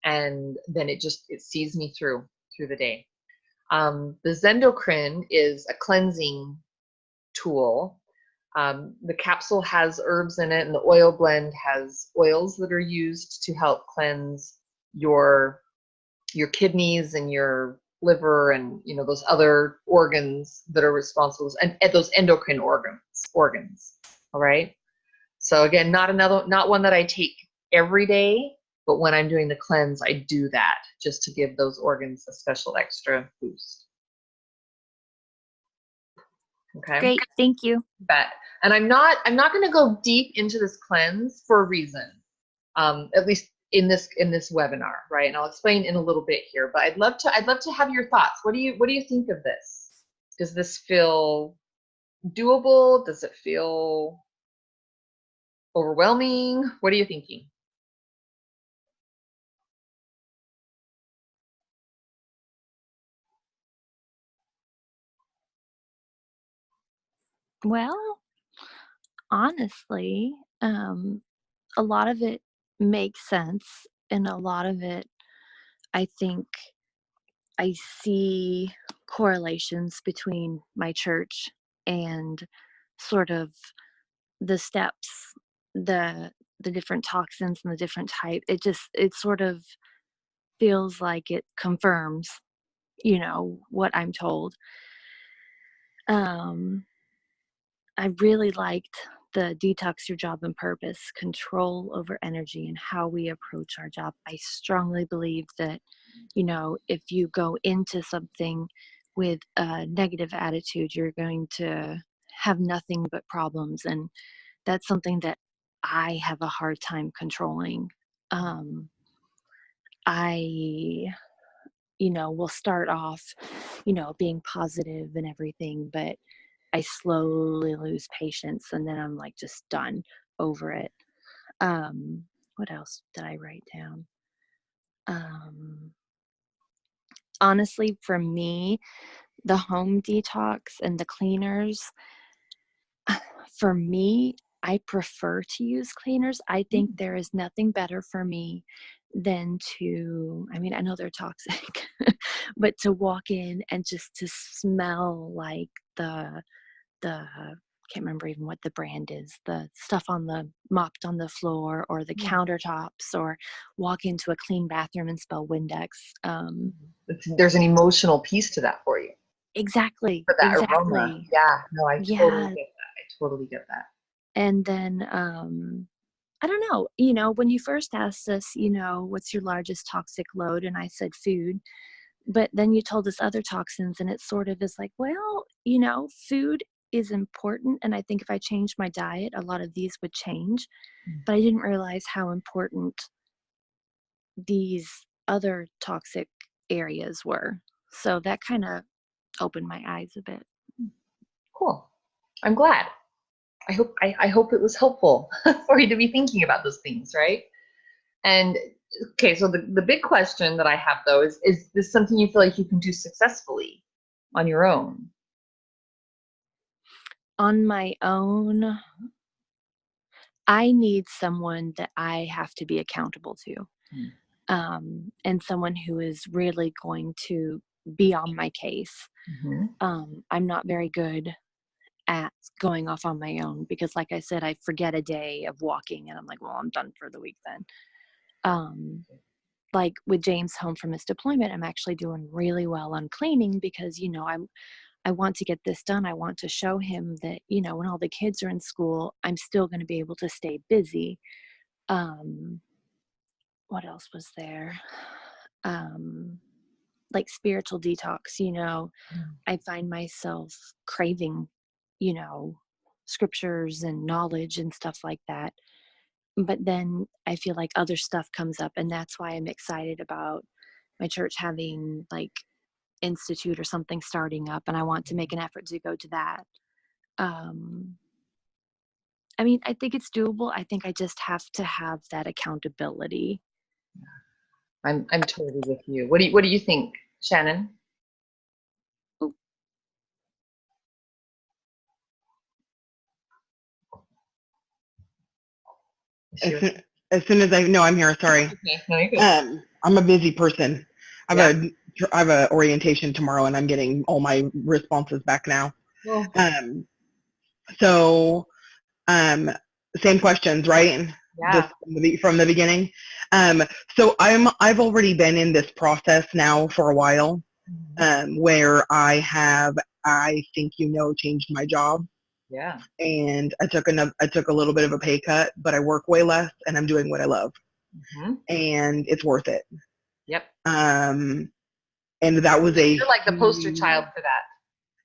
and then it sees me through the day. The Zendocrine is a cleansing tool. The capsule has herbs in it, and the oil blend has oils that are used to help cleanse your kidneys and your liver and, you know, those other organs that are responsible, and those endocrine organs. All right. So again, not one that I take every day, but when I'm doing the cleanse, I do that just to give those organs a special extra boost. Okay. Great, thank you. Bet. And I'm not going to go deep into this cleanse for a reason. At least in this webinar, right? And I'll explain in a little bit here, but I'd love to have your thoughts. What do you think of this? Does this feel doable? Does it feel overwhelming? What are you thinking? Well, honestly, a lot of it makes sense, and a lot of it, I think I see correlations between my church and sort of the steps, the different toxins and the different type. It sort of feels like it confirms, you know, what I'm told. I really liked the detox your job and purpose, control over energy and how we approach our job. I strongly believe that, you know, if you go into something with a negative attitude, you're going to have nothing but problems. And that's something that I have a hard time controlling. I, you know, will start off, you know, being positive and everything, but I slowly lose patience and then I'm like just done over it. What else did I write down? Honestly, for me, the home detox and the cleaners, for me, I prefer to use cleaners. I think there is nothing better for me than to, I mean, I know they're toxic, but to walk in and just to smell like the can't remember even what the brand is, the stuff on the mopped on the floor or the countertops, or walk into a clean bathroom and smell Windex. There's an emotional piece to that for you. Exactly. For that aroma. Exactly. Yeah, no, I totally Yeah. get that. I totally get that. And then I don't know, you know, when you first asked us, you know, what's your largest toxic load? And I said food. But then you told us other toxins, and it sort of is like, well, you know, food is important. And I think if I changed my diet, a lot of these would change. But I didn't realize how important these other toxic areas were. So that kind of opened my eyes a bit. Cool. I'm glad. I hope it was helpful for you to be thinking about those things, right? And okay, so the big question that I have though is this something you feel like you can do successfully on your own? On my own, I need someone that I have to be accountable to, and someone who is really going to be on my case. I'm not very good at going off on my own because, like I said, I forget a day of walking and I'm like, well, I'm done for the week then. Like with James home from his deployment, I'm actually doing really well on cleaning because, you know, I want to get this done. I want to show him that, you know, when all the kids are in school, I'm still going to be able to stay busy. What else was there? Like spiritual detox, you know, I find myself craving, you know, scriptures and knowledge and stuff like that. But then I feel like other stuff comes up, and that's why I'm excited about my church having like institute or something starting up, and I want to make an effort to go to that. I mean, I think it's doable. I think I just have to have that accountability. I'm totally with you. What do you think, Shannon? Ooh. As soon as I know I'm here, sorry. Okay, no, you're good. I'm a busy person. I have a orientation tomorrow, and I'm getting all my responses back now. Well, so same questions, right? yeah. Just from the beginning. So I've already been in this process now for a while. where I think, changed my job. Yeah. And I took a little bit of a pay cut, but I work way less and I'm doing what I love. And it's worth it. Yep. And that was You're like the poster child for that.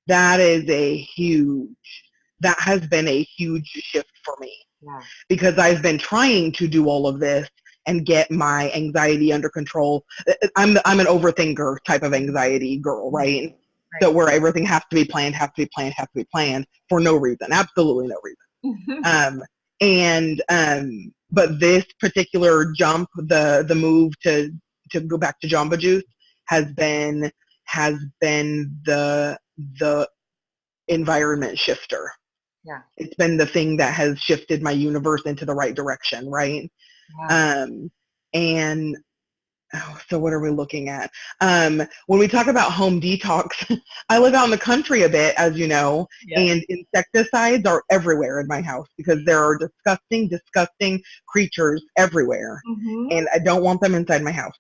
That has been a huge shift for me. Yeah. Because I've been trying to do all of this and get my anxiety under control. I'm an overthinker type of anxiety girl, right? So where everything has to be planned for no reason, absolutely no reason. But this particular jump, the move to go back to Jamba Juice has been the environment shifter. Yeah. It's been the thing that has shifted my universe into the right direction, right? Yeah. And so what are we looking at? When we talk about home detox, I live out in the country a bit, as you know, and insecticides are everywhere in my house because there are disgusting creatures everywhere, and I don't want them inside my house.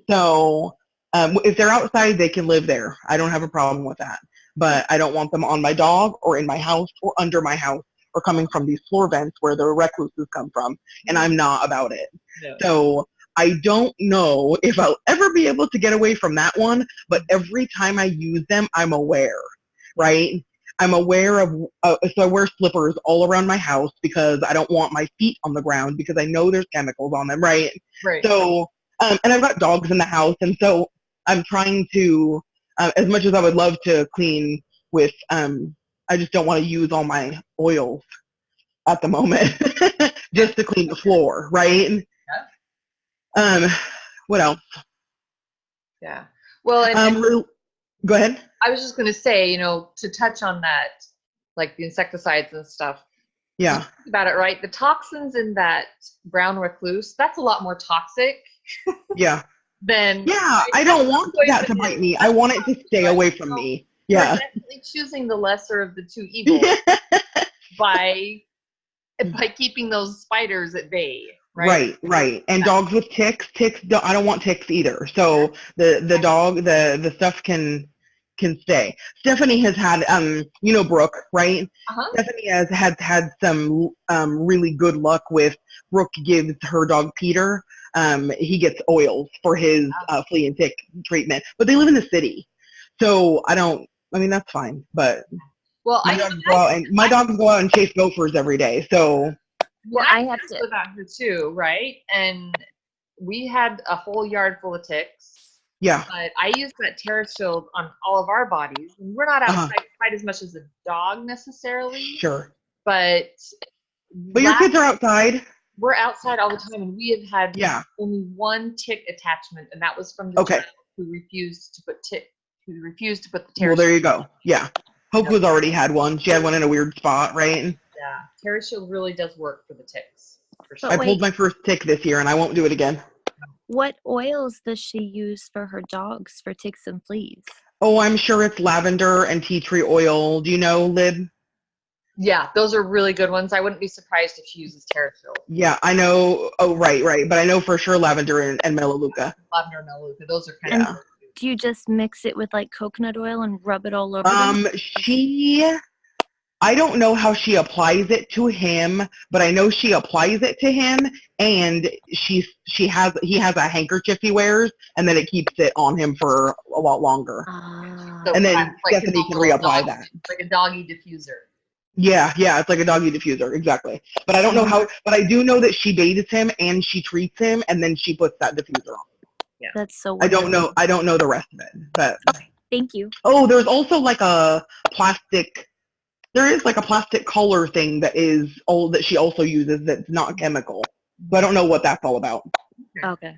So if they're outside, they can live there. I don't have a problem with that. But I don't want them on my dog or in my house or under my house or coming from these floor vents where the recluses come from, and I'm not about it. Yeah. So I don't know if I'll ever be able to get away from that one, but every time I use them, I'm aware, right? I'm aware of, so I wear slippers all around my house because I don't want my feet on the ground because I know there's chemicals on them, right? Right. So, and I've got dogs in the house, and so I'm trying to, as much as I would love to clean with, I just don't want to use all my oils at the moment just to clean the floor, right? What else? Yeah. Well, go ahead. I was just going to say, to touch on that, like the insecticides and stuff. Yeah. Think about it, right? The toxins in that brown recluse, that's a lot more toxic. Yeah. Yeah, I don't want that to bite me. I want it to stay away from me. Yeah. You're definitely choosing the lesser of the two evils by keeping those spiders at bay. Right. And dogs with ticks, I don't want ticks either. So the stuff can stay. Stephanie has had, Brooke, right? Stephanie has had some really good luck with Brooke gives her dog Peter. He gets oils for his flea and tick treatment, but they live in the city. So that's fine. But my dogs go out and chase gophers every day. So. Well, I have to live out here too, right? And we had a whole yard full of ticks. Yeah. But I used that Terra Shield on all of our bodies. And we're not outside quite as much as a dog necessarily. Sure. But your kids are outside. We're outside all the time, and we have had only one tick attachment, and that was from the child who refused to put the Terra Shield. Well, there you go. Yeah. Hope was already had one. She had one in a weird spot, right? Yeah, Terra Shield really does work for the ticks. For sure. I pulled my first tick this year, and I won't do it again. What oils does she use for her dogs for ticks and fleas? Oh, I'm sure it's lavender and tea tree oil. Do you know, Lib? Yeah, those are really good ones. I wouldn't be surprised if she uses Terra Shield. Yeah, I know. Oh, right. But I know for sure lavender and melaleuca. Lavender and melaleuca, those are kind of. Do you just mix it with like coconut oil and rub it all over them? I don't know how she applies it to him, but I know she applies it to him, and he has a handkerchief he wears, and then it keeps it on him for a lot longer. So and then Stephanie can reapply that. Like a doggy diffuser. Yeah, it's like a doggy diffuser, exactly. But I don't know how. But I do know that she bathes him and she treats him, and then she puts that diffuser on. Yeah, that's so wonderful. I don't know the rest of it, but. Okay, thank you. Oh, there's also like a plastic. There is like a plastic color thing that she also uses that's not chemical. So I don't know what that's all about. Okay.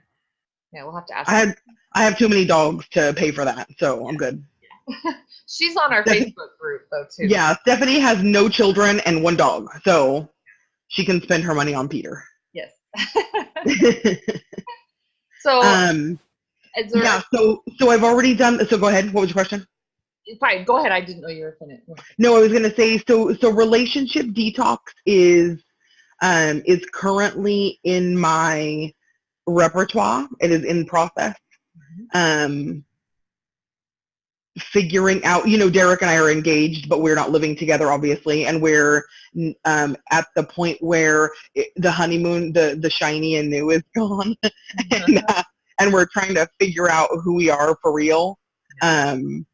Yeah, we'll have to ask. I have too many dogs to pay for that, so I'm good. Yeah. She's on our Facebook group though too. Yeah, Stephanie has no children and one dog, so she can spend her money on Peter. Yes. So. So I've already done. So go ahead. What was your question? Fine, go ahead. I didn't know you were finished. No, I was going to say, so relationship detox is currently in my repertoire. It is in process. figuring out, Derek and I are engaged, but we're not living together, obviously. And we're at the point where the honeymoon, the shiny and new is gone. and we're trying to figure out who we are for real. And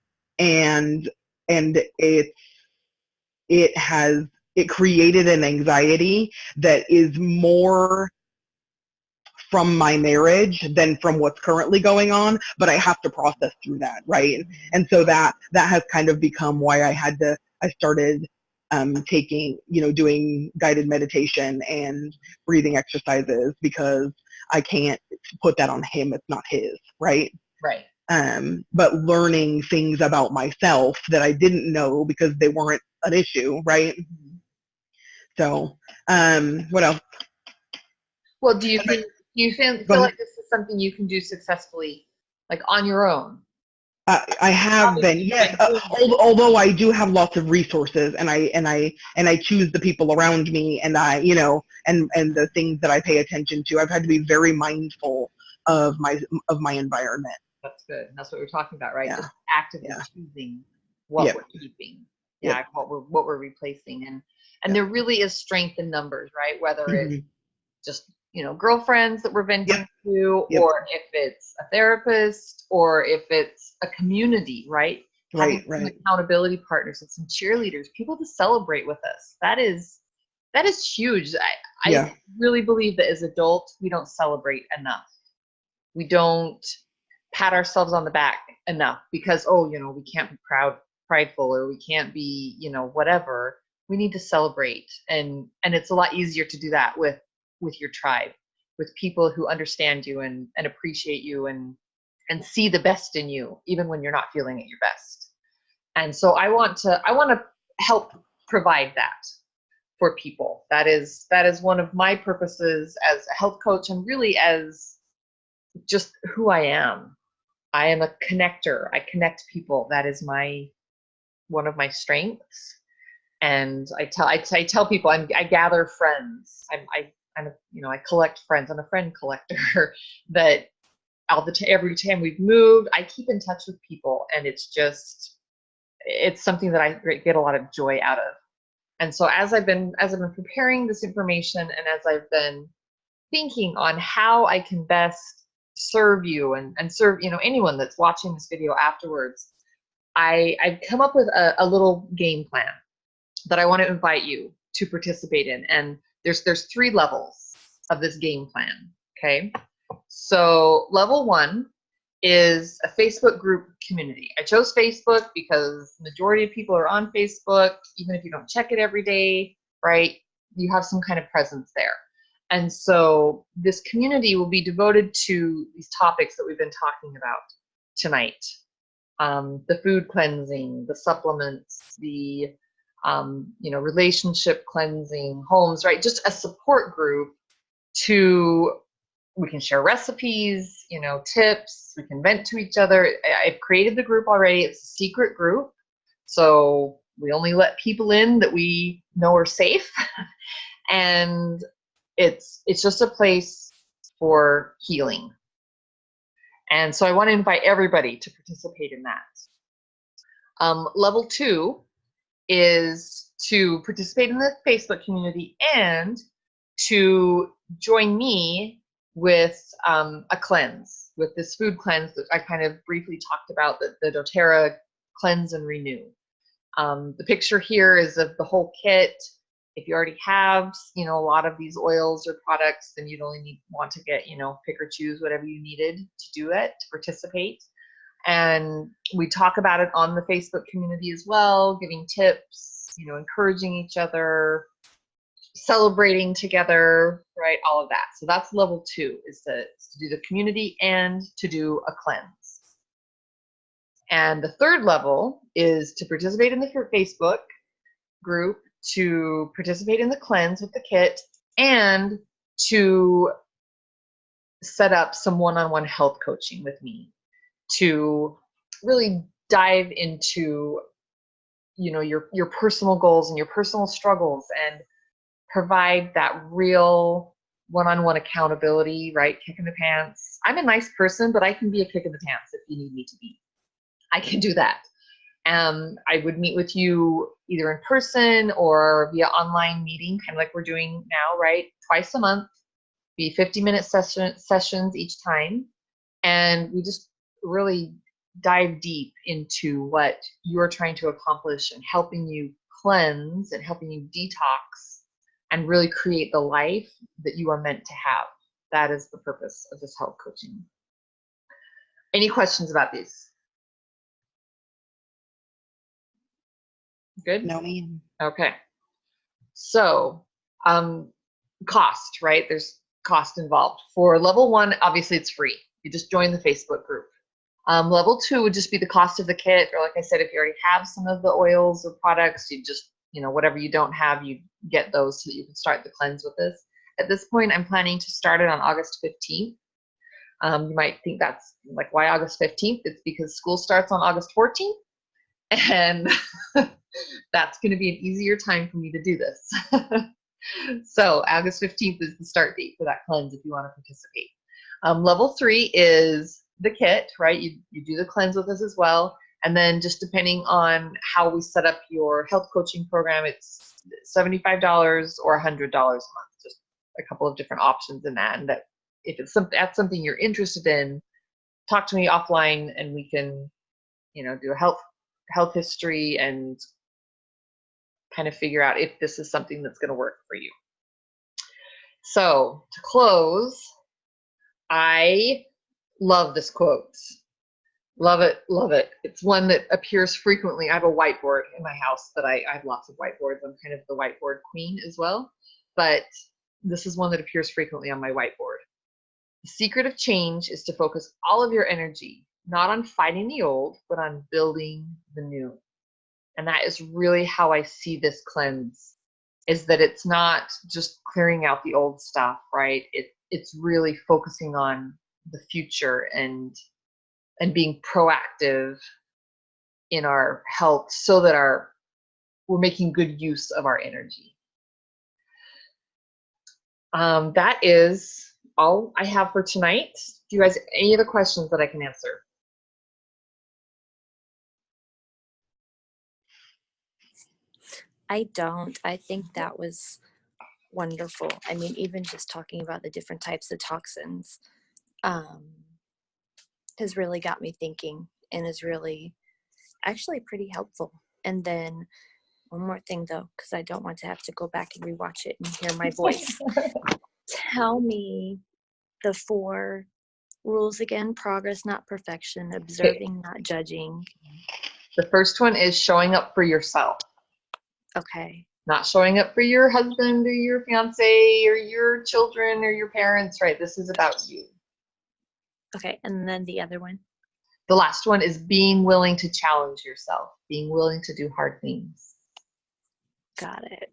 it created an anxiety that is more from my marriage than from what's currently going on, but I have to process through that, right? And so that has kind of become why I started doing guided meditation and breathing exercises, because I can't put that on him. It's not his, right? Right. But learning things about myself that I didn't know because they weren't an issue, right? So, what else? Well, do you feel like this is something you can do successfully, like on your own? I have been, yes. Although I do have lots of resources, and I choose the people around me, and and the things that I pay attention to. I've had to be very mindful of my environment. That's good. That's what we're talking about, right? Yeah. Just actively choosing what we're keeping, what we're replacing, and there really is strength in numbers, right? Whether it's just girlfriends that we're venting to, or if it's a therapist, or if it's a community, right? Having some accountability partners and some cheerleaders, people to celebrate with us. That is huge. I really believe that as adults, we don't celebrate enough. We don't pat ourselves on the back enough because, we can't be prideful, or we can't be, whatever. We need to celebrate. And it's a lot easier to do that with your tribe, with people who understand you and appreciate you and see the best in you, even when you're not feeling at your best. And so I want to help provide that for people. That is one of my purposes as a health coach, and really as just who I am. I am a connector. I connect people. That is one of my strengths. And I tell people I gather friends. I collect friends. I'm a friend collector. That every time we've moved, I keep in touch with people, and it's something that I get a lot of joy out of. And so as I've been preparing this information, and as I've been thinking on how I can best serve you and serve anyone that's watching this video afterwards, I've come up with a little game plan that I want to invite you to participate in. And there's 3 levels of this game plan. Okay. So level 1 is a Facebook group community. I chose Facebook because the majority of people are on Facebook. Even if you don't check it every day, right? You have some kind of presence there. And so this community will be devoted to these topics that we've been talking about tonight. The food cleansing, the supplements, the relationship cleansing, homes, right? Just a support group we can share recipes, tips, we can vent to each other. I've created the group already. It's a secret group. So we only let people in that we know are safe. And it's just a place for healing. And so I want to invite everybody to participate in that. Level 2 is to participate in the Facebook community and to join me with a cleanse, with this food cleanse that I kind of briefly talked about, the doTERRA Cleanse and Renew. The picture here is of the whole kit. If you already have, a lot of these oils or products, then you'd only want to get, pick or choose whatever you needed to do it, to participate. And we talk about it on the Facebook community as well, giving tips, encouraging each other, celebrating together, right? All of that. So that's level 2, is to do the community and to do a cleanse. And the 3rd level is to participate in the Facebook group, to participate in the cleanse with the kit, and to set up some one-on-one health coaching with me to really dive into your personal goals and your personal struggles, and provide that real one-on-one accountability, right? Kick in the pants. I'm a nice person, but I can be a kick in the pants if you need me to be. I can do that. I would meet with you either in person or via online meeting, kind of like we're doing now, right? Twice a month, be 50-minute sessions each time. And we just really dive deep into what you're trying to accomplish and helping you cleanse and helping you detox and really create the life that you are meant to have. That is the purpose of this health coaching. Any questions about these? Good? No, ma'am. Okay. So, cost, right? There's cost involved. For level 1, obviously it's free. You just join the Facebook group. Level 2 would just be the cost of the kit, or like I said, if you already have some of the oils or products, you just, whatever you don't have, you get those so that you can start the cleanse with this. At this point, I'm planning to start it on August 15th. You might think that's like, why August 15th? It's because school starts on August 14th, and that's going to be an easier time for me to do this. So August 15th is the start date for that cleanse if you want to participate. Level 3 is the kit, right? You do the cleanse with us as well. And then just depending on how we set up your health coaching program, it's $75 or $100 a month, just a couple of different options in that. And that if it's that's something you're interested in, talk to me offline and we can, do a health history and kind of figure out if this is something that's going to work for you. So to close, I love this quote. Love it, love it. It's one that appears frequently. I have a whiteboard in my house, but I have lots of whiteboards. I'm kind of the whiteboard queen as well. But this is one that appears frequently on my whiteboard. The secret of change is to focus all of your energy, not on fighting the old, but on building the new. And that is really how I see this cleanse, is that it's not just clearing out the old stuff, right? It's really focusing on the future and being proactive in our health so that we're making good use of our energy. That is all I have for tonight. Do you guys have any other questions that I can answer? I don't. I think that was wonderful. I mean, even just talking about the different types of toxins has really got me thinking and is really actually pretty helpful. And then one more thing though, because I don't want to have to go back and rewatch it and hear my voice. Tell me the 4 rules again. Progress, not perfection. Observing, not judging. The first one is showing up for yourself. Okay. Not showing up for your husband or your fiance or your children or your parents, right? This is about you. Okay, and then the other one? The last one is being willing to challenge yourself, being willing to do hard things. Got it.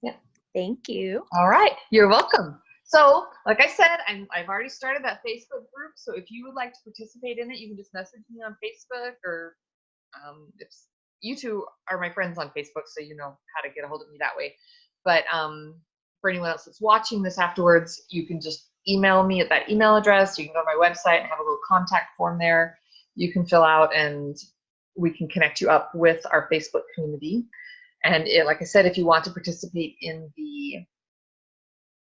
Yeah. Thank you. All right. You're welcome. So, like I said, I've already started that Facebook group. So if you would like to participate in it, you can just message me on Facebook, or if you two are my friends on Facebook, so you know how to get a hold of me that way. But for anyone else that's watching this afterwards, you can just email me at that email address. You can go to my website and have a little contact form there. You can fill out and we can connect you up with our Facebook community. And like I said, if you want to participate in the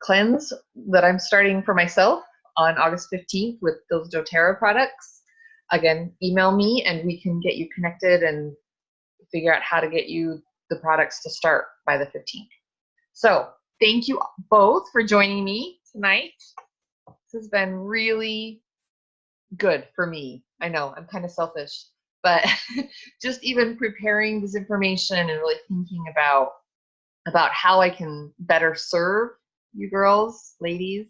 cleanse that I'm starting for myself on August 15th with those doTERRA products, again, email me and we can get you connected and figure out how to get you the products to start by the 15th. So thank you both for joining me tonight. This has been really good for me. I know I'm kind of selfish, but just even preparing this information and really thinking about how I can better serve you girls, ladies,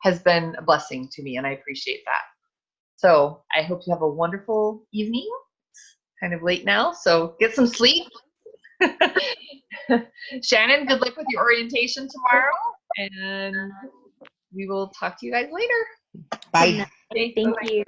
has been a blessing to me, and I appreciate that. So I hope you have a wonderful evening. It's kind of late now, so get some sleep. Shannon, good luck with your orientation tomorrow, and we will talk to you guys later. Bye. Thank you.